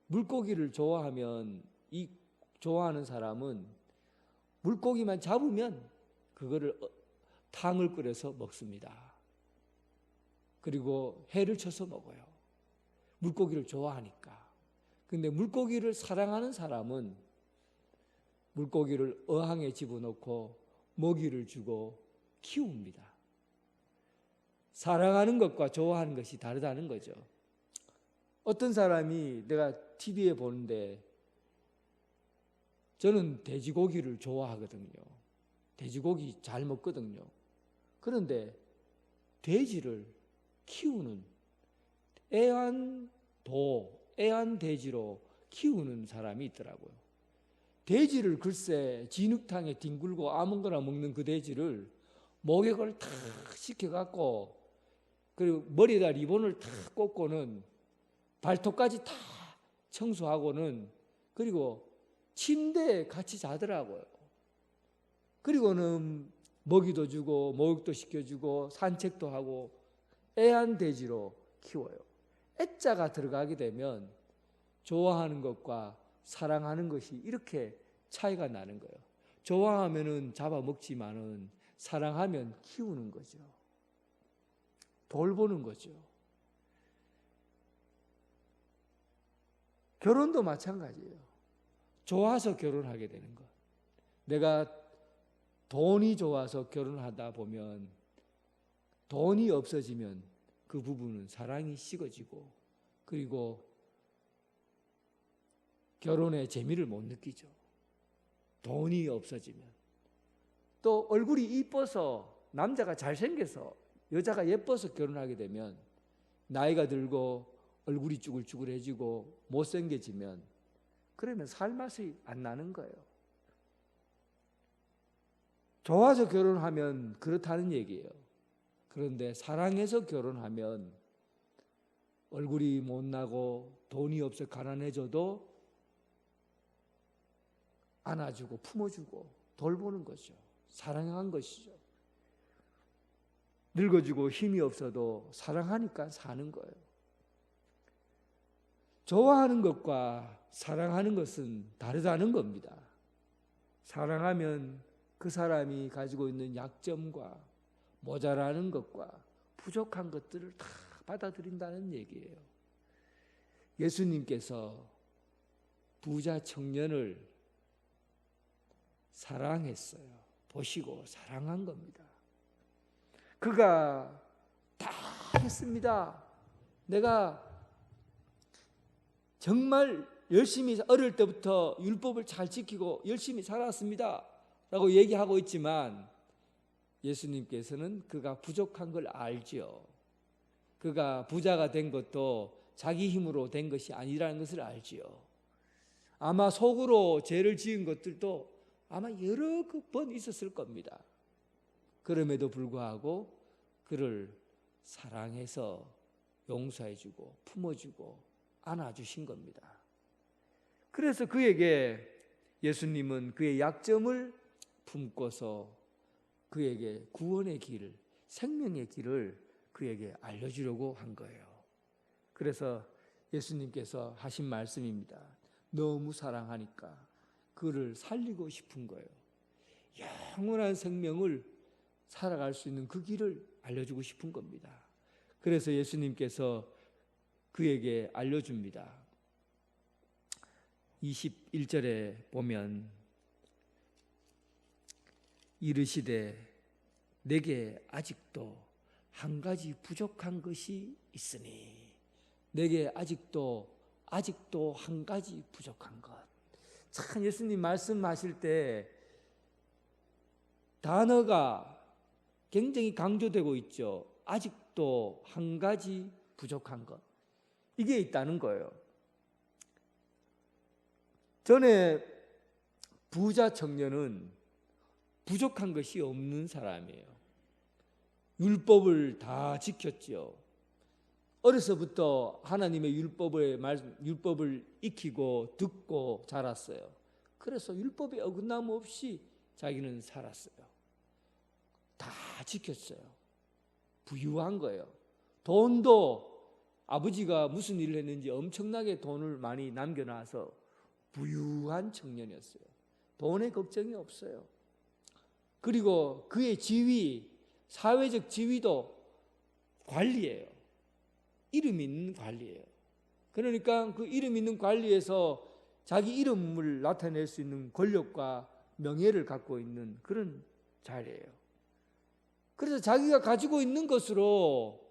물고기를 좋아하면 이 좋아하는 사람은 물고기만 잡으면 그거를 탕을 끓여서 먹습니다. 그리고 회를 쳐서 먹어요. 물고기를 좋아하니까. 근데 물고기를 사랑하는 사람은 물고기를 어항에 집어넣고 먹이를 주고 키웁니다. 사랑하는 것과 좋아하는 것이 다르다는 거죠. 어떤 사람이 내가 TV에 보는데 저는 돼지고기를 좋아하거든요. 돼지고기 잘 먹거든요. 그런데 돼지를 키우는 애완돼지로 키우는 사람이 있더라고요. 돼지를 글쎄 진흙탕에 뒹굴고 아무거나 먹는 그 돼지를 목욕을 탁 시켜갖고 그리고 머리에다 리본을 탁 꽂고는 발톱까지 다 청소하고는 그리고 침대에 같이 자더라고요. 그리고는 먹이도 주고 목욕도 시켜주고 산책도 하고 애완돼지로 키워요. 애자가 들어가게 되면 좋아하는 것과 사랑하는 것이 이렇게 차이가 나는 거예요. 좋아하면은 잡아먹지만은 사랑하면 키우는 거죠. 돌보는 거죠. 결혼도 마찬가지예요. 좋아서 결혼하게 되는 것. 내가 돈이 좋아서 결혼하다 보면 돈이 없어지면 그 부분은 사랑이 식어지고 그리고 결혼의 재미를 못 느끼죠. 돈이 없어지면. 또 얼굴이 이뻐서 남자가 잘생겨서 여자가 예뻐서 결혼하게 되면 나이가 들고 얼굴이 쭈글쭈글해지고 못생겨지면 그러면 살맛이 안 나는 거예요. 좋아서 결혼하면 그렇다는 얘기예요. 그런데 사랑해서 결혼하면 얼굴이 못나고 돈이 없어 가난해져도 안아주고 품어주고 돌보는 거죠. 사랑한 것이죠. 늙어지고 힘이 없어도 사랑하니까 사는 거예요. 좋아하는 것과 사랑하는 것은 다르다는 겁니다. 사랑하면 그 사람이 가지고 있는 약점과 모자라는 것과 부족한 것들을 다 받아들인다는 얘기예요. 예수님께서 부자 청년을 사랑했어요. 보시고 사랑한 겁니다. 그가 다 했습니다. 내가 정말 열심히 어릴 때부터 율법을 잘 지키고 열심히 살았습니다 라고 얘기하고 있지만 예수님께서는 그가 부족한 걸 알지요. 그가 부자가 된 것도 자기 힘으로 된 것이 아니라는 것을 알지요. 아마 속으로 죄를 지은 것들도 아마 여러 번 있었을 겁니다. 그럼에도 불구하고 그를 사랑해서 용서해주고 품어주고 안아주신 겁니다. 그래서 그에게 예수님은 그의 약점을 품고서 그에게 구원의 길을, 생명의 길을 그에게 알려주려고 한 거예요. 그래서 예수님께서 하신 말씀입니다. 너무 사랑하니까 그를 살리고 싶은 거예요. 영원한 생명을 살아갈 수 있는 그 길을 알려주고 싶은 겁니다. 그래서 예수님께서 그에게 알려줍니다. 21절에 보면 이르시되 내게 아직도 한 가지 부족한 것이 있으니, 내게 아직도 한 가지 부족한 것. 참 예수님 말씀하실 때 단어가 굉장히 강조되고 있죠. 아직도 한 가지 부족한 것. 이게 있다는 거예요. 전에 부자 청년은 부족한 것이 없는 사람이에요. 율법을 다 지켰지요. 어려서부터 하나님의 율법을 익히고 듣고 자랐어요. 그래서 율법에 어긋남 없이 자기는 살았어요. 다 지켰어요. 부유한 거예요. 돈도 아버지가 무슨 일을 했는지 엄청나게 돈을 많이 남겨놔서 부유한 청년이었어요. 돈에 걱정이 없어요. 그리고 그의 지위, 사회적 지위도 관리예요. 이름 있는 관리예요. 그러니까 그 이름 있는 관리에서 자기 이름을 나타낼 수 있는 권력과 명예를 갖고 있는 그런 자리예요. 그래서 자기가 가지고 있는 것으로,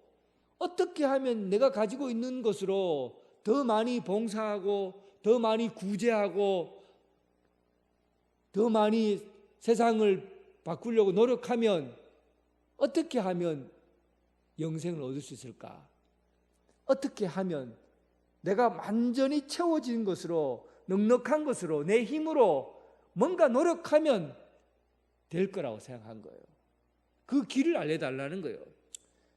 어떻게 하면 내가 가지고 있는 것으로 더 많이 봉사하고 더 많이 구제하고 더 많이 세상을 바꾸려고 노력하면, 어떻게 하면 영생을 얻을 수 있을까? 어떻게 하면 내가 완전히 채워진 것으로, 넉넉한 것으로, 내 힘으로 뭔가 노력하면 될 거라고 생각한 거예요. 그 길을 알려달라는 거예요.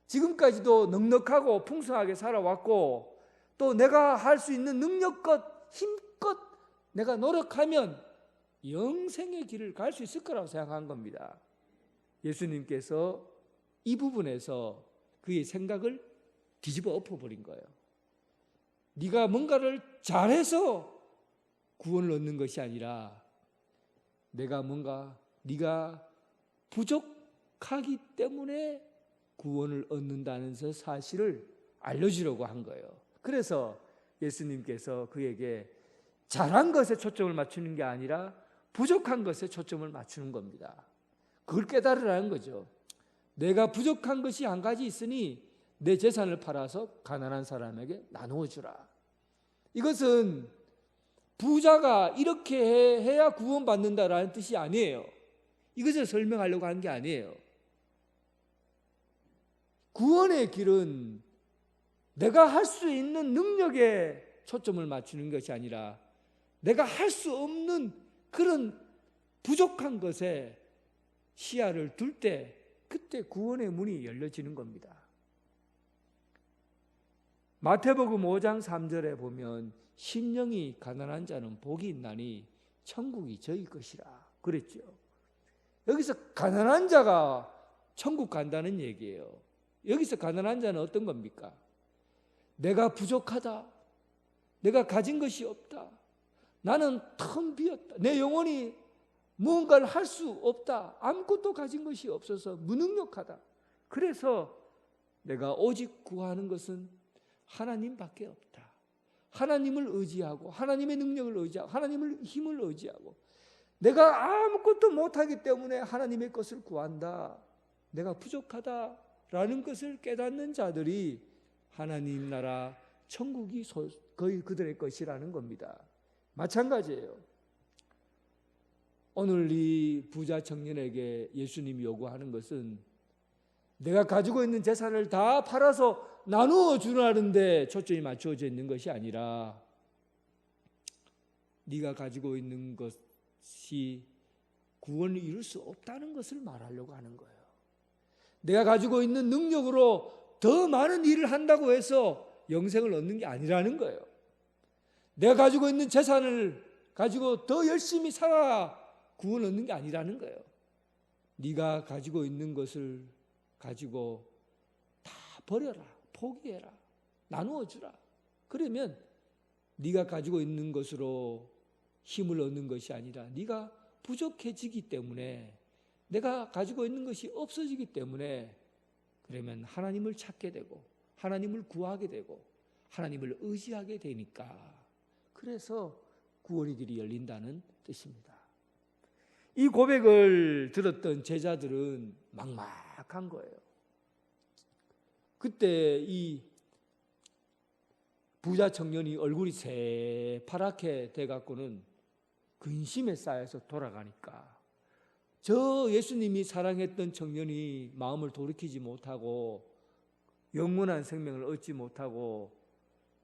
지금까지도 넉넉하고 풍성하게 살아왔고, 또 내가 할 수 있는 능력껏 힘껏 내가 노력하면 영생의 길을 갈 수 있을 거라고 생각한 겁니다. 예수님께서 이 부분에서 그의 생각을 뒤집어 엎어버린 거예요. 네가 뭔가를 잘해서 구원을 얻는 것이 아니라 네가 부족하기 때문에 구원을 얻는다는 사실을 알려주려고 한 거예요. 그래서 예수님께서 그에게 잘한 것에 초점을 맞추는 게 아니라 부족한 것에 초점을 맞추는 겁니다. 그걸 깨달으라는 거죠. 내가 부족한 것이 한 가지 있으니 내 재산을 팔아서 가난한 사람에게 나누어 주라. 이것은 부자가 이렇게 해야 구원받는다라는 뜻이 아니에요. 이것을 설명하려고 한 게 아니에요. 구원의 길은 내가 할 수 있는 능력에 초점을 맞추는 것이 아니라 내가 할 수 없는 그런 부족한 것에 시야를 둘 때, 그때 구원의 문이 열려지는 겁니다. 마태복음 5장 3절에 보면 심령이 가난한 자는 복이 있나니 천국이 저희 것이라 그랬죠. 여기서 가난한 자가 천국 간다는 얘기예요. 여기서 가난한 자는 어떤 겁니까? 내가 부족하다. 내가 가진 것이 없다. 나는 텅 비었다. 내 영혼이 무언가를 할 수 없다. 아무것도 가진 것이 없어서 무능력하다. 그래서 내가 오직 구하는 것은 하나님밖에 없다. 하나님을 의지하고 하나님의 능력을 의지하고 하나님의 힘을 의지하고 내가 아무것도 못하기 때문에 하나님의 것을 구한다. 내가 부족하다라는 것을 깨닫는 자들이 하나님 나라 천국이 거의 그들의 것이라는 겁니다. 마찬가지예요. 오늘 이 부자 청년에게 예수님이 요구하는 것은 내가 가지고 있는 재산을 다 팔아서 나누어 주라는데 초점이 맞춰져 있는 것이 아니라 네가 가지고 있는 것이 구원을 이룰 수 없다는 것을 말하려고 하는 거예요. 내가 가지고 있는 능력으로 더 많은 일을 한다고 해서 영생을 얻는 게 아니라는 거예요. 내가 가지고 있는 재산을 가지고 더 열심히 살아 구원 얻는 게 아니라는 거예요. 네가 가지고 있는 것을 가지고 다 버려라, 포기해라, 나누어 주라. 그러면 네가 가지고 있는 것으로 힘을 얻는 것이 아니라 네가 부족해지기 때문에, 내가 가지고 있는 것이 없어지기 때문에, 그러면 하나님을 찾게 되고 하나님을 구하게 되고 하나님을 의지하게 되니까, 그래서 구원의 길이 열린다는 뜻입니다. 이 고백을 들었던 제자들은 막막한 거예요. 그때 이 부자 청년이 얼굴이 새파랗게 돼갖고는 근심에 쌓여서 돌아가니까, 저 예수님이 사랑했던 청년이 마음을 돌이키지 못하고 영원한 생명을 얻지 못하고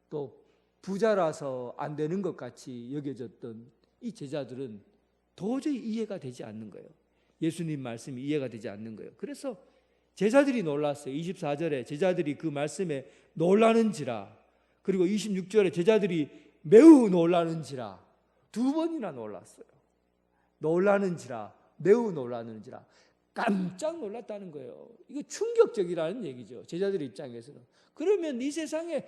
또 부자라서 안 되는 것 같이 여겨졌던 이 제자들은 도저히 이해가 되지 않는 거예요. 예수님 말씀이 이해가 되지 않는 거예요. 그래서 제자들이 놀랐어요. 24절에 제자들이 그 말씀에 놀라는지라, 그리고 26절에 제자들이 매우 놀라는지라, 두 번이나 놀랐어요. 놀라는지라, 매우 놀라는지라, 깜짝 놀랐다는 거예요. 이거 충격적이라는 얘기죠, 제자들 입장에서는. 그러면 이 세상에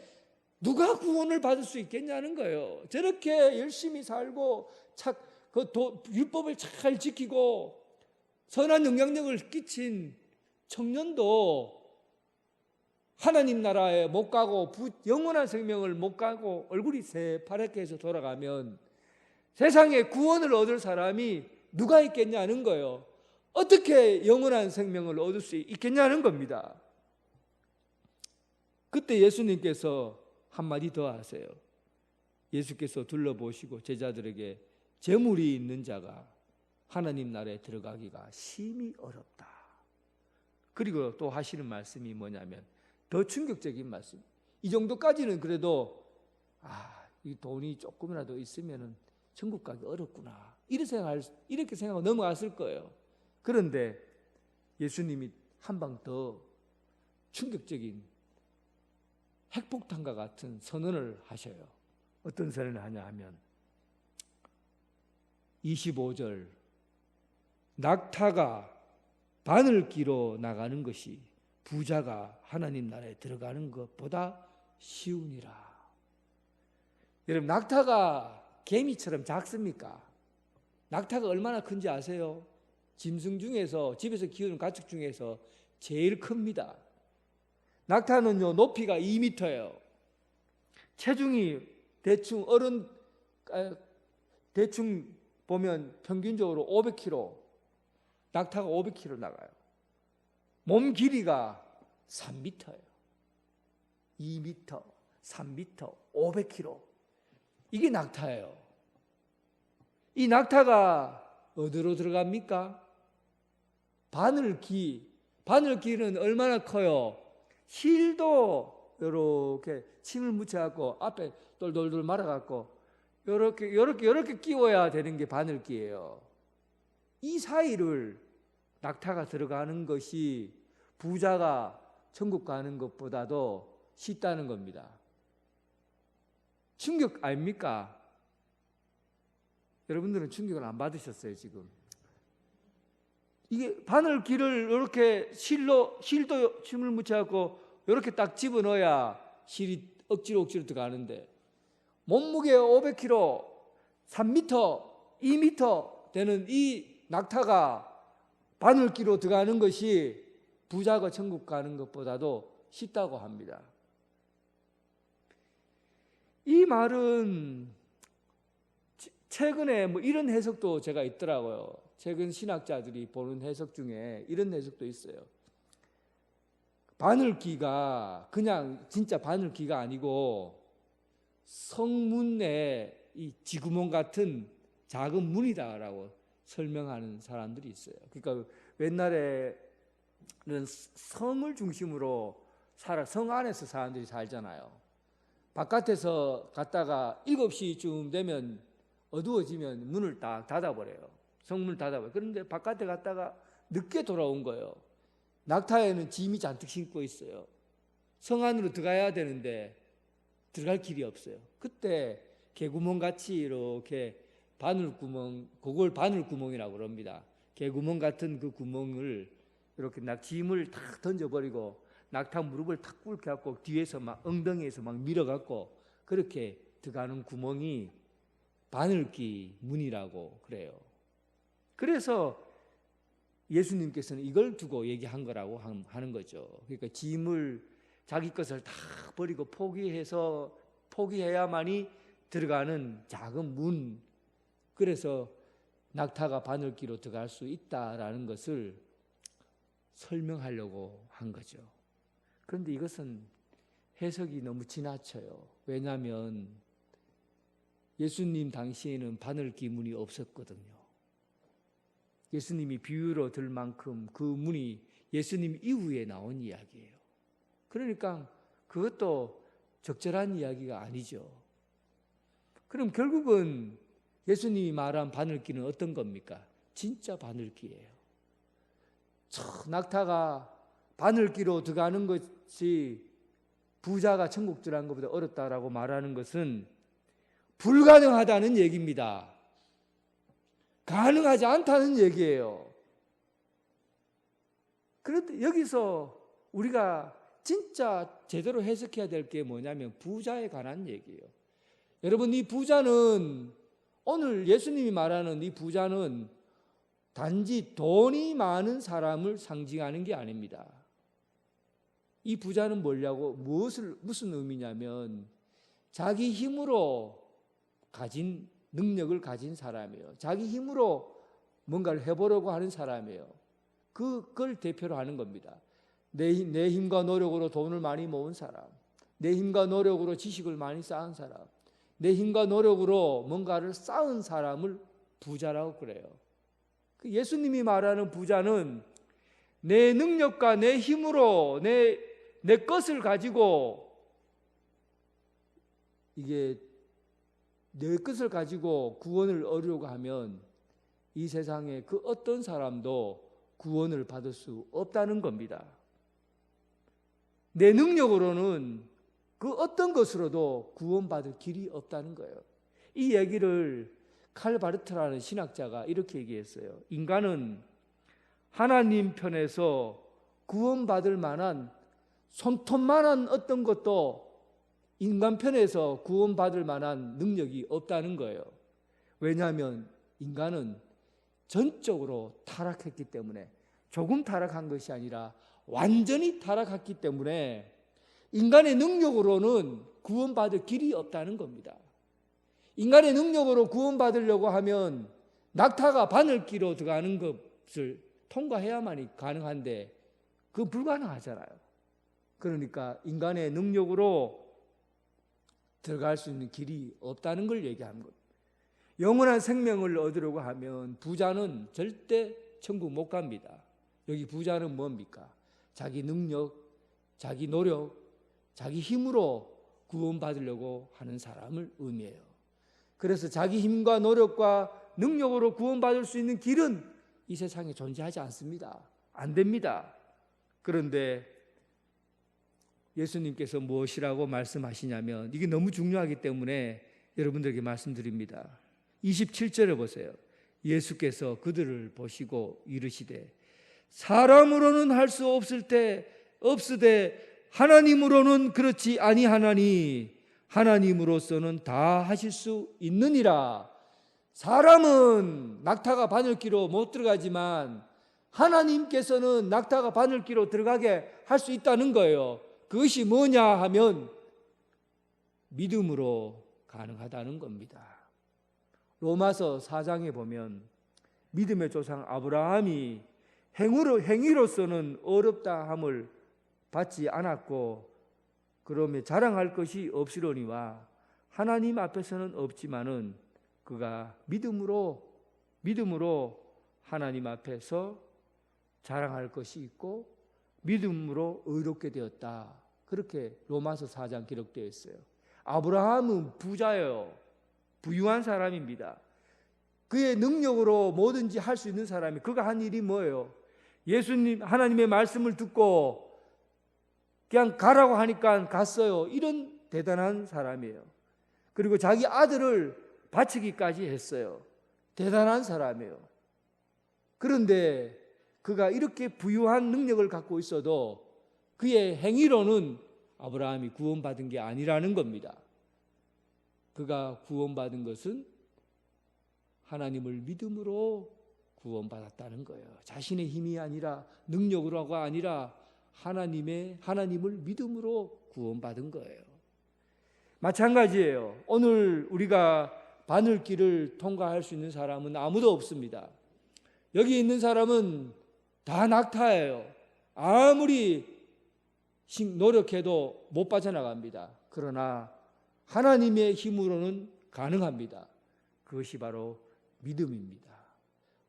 누가 구원을 받을 수 있겠냐는 거예요. 저렇게 열심히 살고 율법을 잘 지키고 선한 영향력을 끼친 청년도 하나님 나라에 못 가고 영원한 생명을 못 가고 얼굴이 새파랗게 해서 돌아가면 세상에 구원을 얻을 사람이 누가 있겠냐는 거예요. 어떻게 영원한 생명을 얻을 수 있겠냐는 겁니다. 그때 예수님께서 한마디 더 하세요. 예수께서 둘러보시고 제자들에게 재물이 있는 자가 하나님 나라에 들어가기가 심히 어렵다. 그리고 또 하시는 말씀이 뭐냐면 더 충격적인 말씀. 이 정도까지는 그래도 이 돈이 조금이라도 있으면 천국 가기 어렵구나, 이렇게 생각하고 넘어갔을 거예요. 그런데 예수님이 한 방 더 충격적인 핵폭탄과 같은 선언을 하셔요. 어떤 선언을 하냐 하면 25절, 낙타가 바늘 끼로 나가는 것이 부자가 하나님 나라에 들어가는 것보다 쉬우니라. 여러분, 낙타가 개미처럼 작습니까? 낙타가 얼마나 큰지 아세요? 짐승 중에서, 집에서 키우는 가축 중에서 제일 큽니다. 낙타는요, 높이가 2m예요. 체중이 대충 대충 보면 평균적으로 500kg, 낙타가 500kg 나가요. 몸 길이가 3m예요. 2m, 3m, 500kg. 이게 낙타예요. 이 낙타가 어디로 들어갑니까? 바늘귀는 얼마나 커요? 실도 이렇게 침을 묻혀갖고 앞에 돌돌돌 말아갖고 이렇게 끼워야 되는 게 바늘귀예요. 이 사이를 낙타가 들어가는 것이 부자가 천국 가는 것보다도 쉽다는 겁니다. 충격 아닙니까? 여러분들은 충격을 안 받으셨어요, 지금? 이게 바늘귀를 이렇게 실도 침을 묻혀갖고 이렇게 딱 집어넣어야 실이 억지로 들어가는데, 몸무게 500kg, 3m, 2m 되는 이 낙타가 바늘귀로 들어가는 것이 부자가 천국 가는 것보다도 쉽다고 합니다. 이 말은 최근에 이런 해석도 제가 있더라고요. 최근 신학자들이 보는 해석 중에 이런 해석도 있어요. 바늘귀가 그냥 진짜 바늘귀가 아니고 성문에 이 지구멍 같은 작은 문이다라고 설명하는 사람들이 있어요. 그러니까 옛날에는 성을 중심으로 성 안에서 사람들이 살잖아요. 바깥에서 갔다가 7시쯤 되면 어두워지면 문을 딱 닫아버려요. 성문을 닫아버려요. 그런데 바깥에 갔다가 늦게 돌아온 거예요. 낙타에는 짐이 잔뜩 싣고 있어요. 성 안으로 들어가야 되는데 들어갈 길이 없어요. 그때 개구멍 같이 이렇게 바늘구멍, 그걸 바늘구멍이라고 그럽니다. 개구멍 같은 그 구멍을 이렇게 짐을 탁 던져버리고 낙타 무릎을 탁 꿇게 뒤에서 막 엉덩이에서 막 밀어갖고 그렇게 들어가는 구멍이 바늘기 문이라고 그래요. 그래서 예수님께서는 이걸 두고 얘기한 거라고 하는 거죠. 그러니까 짐을 자기 것을 다 버리고 포기해야만이 들어가는 작은 문. 그래서 낙타가 바늘기로 들어갈 수 있다라는 것을 설명하려고 한 거죠. 그런데 이것은 해석이 너무 지나쳐요. 왜냐하면 예수님 당시에는 바늘기 문이 없었거든요. 예수님이 비유로 들 만큼 그 문이 예수님 이후에 나온 이야기예요. 그러니까 그것도 적절한 이야기가 아니죠. 그럼 결국은 예수님이 말한 바늘기는 어떤 겁니까? 진짜 바늘기예요. 낙타가 바늘기로 들어가는 것이 부자가 천국 들어가는 것보다 어렵다라고 말하는 것은 불가능하다는 얘기입니다. 가능하지 않다는 얘기예요. 그런데 여기서 우리가 진짜 제대로 해석해야 될 게 뭐냐면 부자에 관한 얘기예요. 여러분, 이 부자는 오늘 예수님이 말하는 이 부자는 단지 돈이 많은 사람을 상징하는 게 아닙니다. 이 부자는 뭐냐고 무슨 의미냐면 자기 힘으로 가진 능력을 가진 사람이에요. 자기 힘으로 뭔가를 해보려고 하는 사람이에요. 그걸 대표로 하는 겁니다. 내 힘과 노력으로 돈을 많이 모은 사람, 내 힘과 노력으로 지식을 많이 쌓은 사람, 내 힘과 노력으로 뭔가를 쌓은 사람을 부자라고 그래요. 예수님이 말하는 부자는 내 능력과 내 힘으로 내 것을 가지고 이게 내 것을 가지고 구원을 얻으려고 하면 이 세상에 그 어떤 사람도 구원을 받을 수 없다는 겁니다. 내 능력으로는 그 어떤 것으로도 구원받을 길이 없다는 거예요. 이 얘기를 칼 바르트라는 신학자가 이렇게 얘기했어요. 인간은 하나님 편에서 구원받을 만한 손톱만한 어떤 것도 인간 편에서 구원받을 만한 능력이 없다는 거예요. 왜냐하면 인간은 전적으로 타락했기 때문에, 조금 타락한 것이 아니라 완전히 타락했기 때문에 인간의 능력으로는 구원받을 길이 없다는 겁니다. 인간의 능력으로 구원받으려고 하면 낙타가 바늘기로 들어가는 것을 통과해야만이 가능한데 그건 불가능하잖아요. 그러니까 인간의 능력으로 들어갈 수 있는 길이 없다는 걸 얘기하는 거예요. 영원한 생명을 얻으려고 하면 부자는 절대 천국 못 갑니다. 여기 부자는 뭡니까? 자기 능력, 자기 노력, 자기 힘으로 구원받으려고 하는 사람을 의미해요. 그래서 자기 힘과 노력과 능력으로 구원받을 수 있는 길은 이 세상에 존재하지 않습니다. 안 됩니다. 그런데 예수님께서 무엇이라고 말씀하시냐면, 이게 너무 중요하기 때문에 여러분들에게 말씀드립니다. 27절에 보세요. 예수께서 그들을 보시고 이르시되 사람으로는 할 수 없으되 하나님으로는 그렇지 아니하나니 하나님으로서는 다 하실 수 있느니라. 사람은 낙타가 바늘기로 못 들어가지만 하나님께서는 낙타가 바늘기로 들어가게 할 수 있다는 거예요. 그것이 뭐냐 하면 믿음으로 가능하다는 겁니다. 로마서 4장에 보면 믿음의 조상 아브라함이 행위로서는 어렵다 함을 받지 않았고 그러면 자랑할 것이 없으려니와 하나님 앞에서는 없지만은 그가 믿음으로 하나님 앞에서 자랑할 것이 있고 믿음으로 의롭게 되었다. 그렇게 로마서 4장 기록되어 있어요. 아브라함은 부자예요. 부유한 사람입니다. 그의 능력으로 뭐든지 할 수 있는 사람이, 그가 한 일이 뭐예요? 예수님 하나님의 말씀을 듣고 그냥 가라고 하니까 갔어요. 이런 대단한 사람이에요. 그리고 자기 아들을 바치기까지 했어요. 대단한 사람이에요. 그런데 그가 이렇게 부유한 능력을 갖고 있어도 그의 행위로는 아브라함이 구원받은 게 아니라는 겁니다. 그가 구원받은 것은 하나님을 믿음으로 구원받았다는 거예요. 자신의 힘이 아니라, 능력으로가 아니라 하나님을 믿음으로 구원받은 거예요. 마찬가지예요. 오늘 우리가 바늘길을 통과할 수 있는 사람은 아무도 없습니다. 여기 있는 사람은 다 낙타예요. 아무리 노력해도 못 빠져나갑니다. 그러나 하나님의 힘으로는 가능합니다. 그것이 바로 믿음입니다.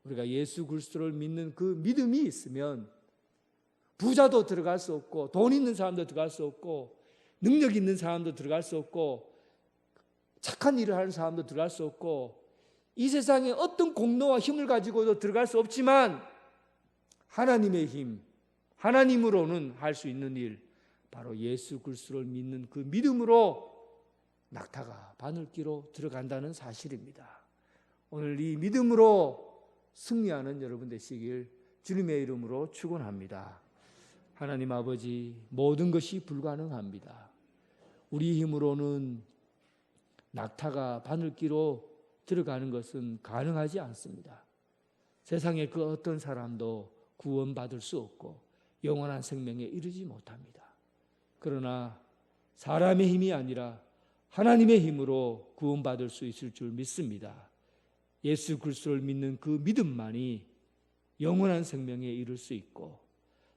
우리가 예수 그리스도를 믿는 그 믿음이 있으면 부자도 들어갈 수 없고, 돈 있는 사람도 들어갈 수 없고, 능력 있는 사람도 들어갈 수 없고, 착한 일을 하는 사람도 들어갈 수 없고, 이 세상에 어떤 공로와 힘을 가지고도 들어갈 수 없지만 하나님의 힘, 하나님으로는 할 수 있는 일, 바로 예수 그리스도를 믿는 그 믿음으로 낙타가 바늘기로 들어간다는 사실입니다. 오늘 이 믿음으로 승리하는 여러분 되시길 주님의 이름으로 축원합니다. 하나님 아버지, 모든 것이 불가능합니다. 우리 힘으로는 낙타가 바늘기로 들어가는 것은 가능하지 않습니다. 세상의 그 어떤 사람도 구원받을 수 없고 영원한 생명에 이르지 못합니다. 그러나 사람의 힘이 아니라 하나님의 힘으로 구원받을 수 있을 줄 믿습니다. 예수 그리스도를 믿는 그 믿음만이 영원한 생명에 이를 수 있고,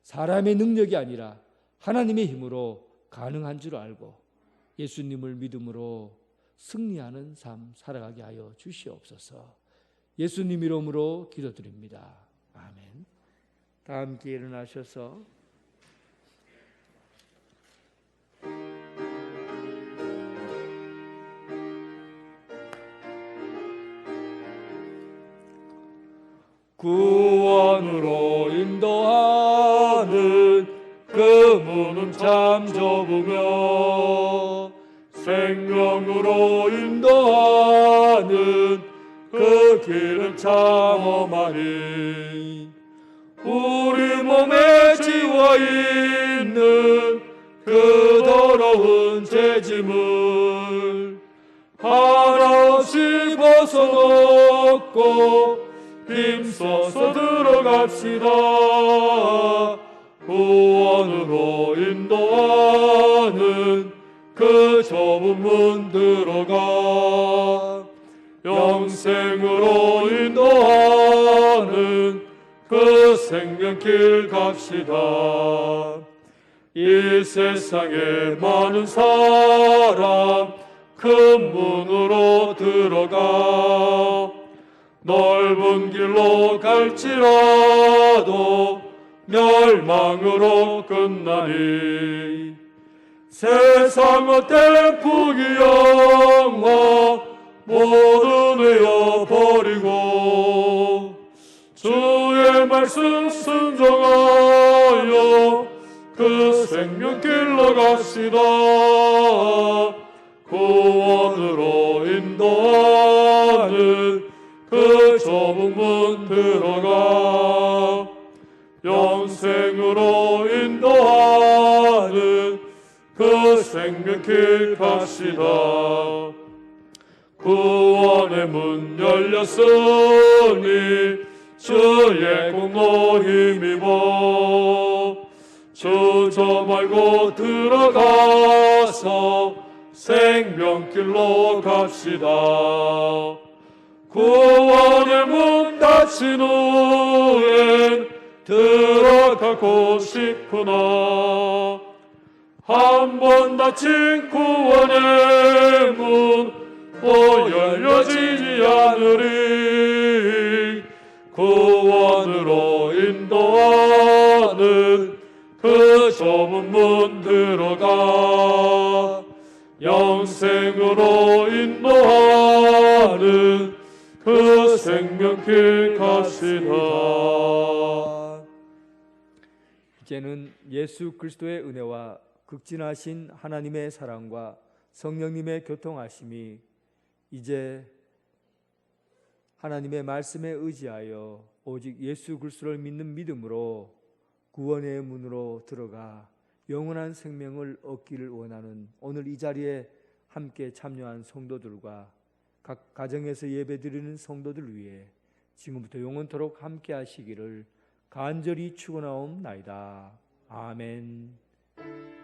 사람의 능력이 아니라 하나님의 힘으로 가능한 줄 알고 예수님을 믿음으로 승리하는 삶 살아가게 하여 주시옵소서. 예수님 이름으로 기도드립니다. 아멘. 다 함께 일어나셔서 구원으로 인도하는 그 문은 참 좁으며 생명으로 인도하는 그 길은 참 험하니 우리 몸에 지워 있는 그 더러운 죄짐을 하나없이 벗어놓고 힘써서 들어갑시다. 구원으로 인도하는 그 좁은 문 들어가 영생으로 인도하는 그 생명길 갑시다. 이 세상에 많은 사람 큰 문으로 들어가 넓은 길로 갈지라도 멸망으로 끝나니 세상 어때 부귀영화 모두 내어버리고 주의 말씀 순종하여 그 생명길로 갑시다. 구원으로 인도하는 그 좁은 문 들어가 영생으로 인도하는 그 생명길 갑시다. 구원의 문 열렸으니 주의 공로 힘입어 주저 말고 들어가서 생명길로 갑시다. 구원의 문 닫힌 후엔 들어가고 싶구나. 한 번 닫힌 구원의 문 또 열려지지 않으리. 구원으로 인도하는 그 좁은 문 들어가 영생으로 인도하는 그 생명길 가시다. 이제는 예수 그리스도의 은혜와 극진하신 하나님의 사랑과 성령님의 교통하심이 이제 하나님의 말씀에 의지하여 오직 예수 그리스도를 믿는 믿음으로 구원의 문으로 들어가 영원한 생명을 얻기를 원하는 오늘 이 자리에 함께 참여한 성도들과 각 가정에서 예배드리는 성도들 위해 지금부터 영원토록 함께 하시기를 간절히 축원하옵나이다. 아멘.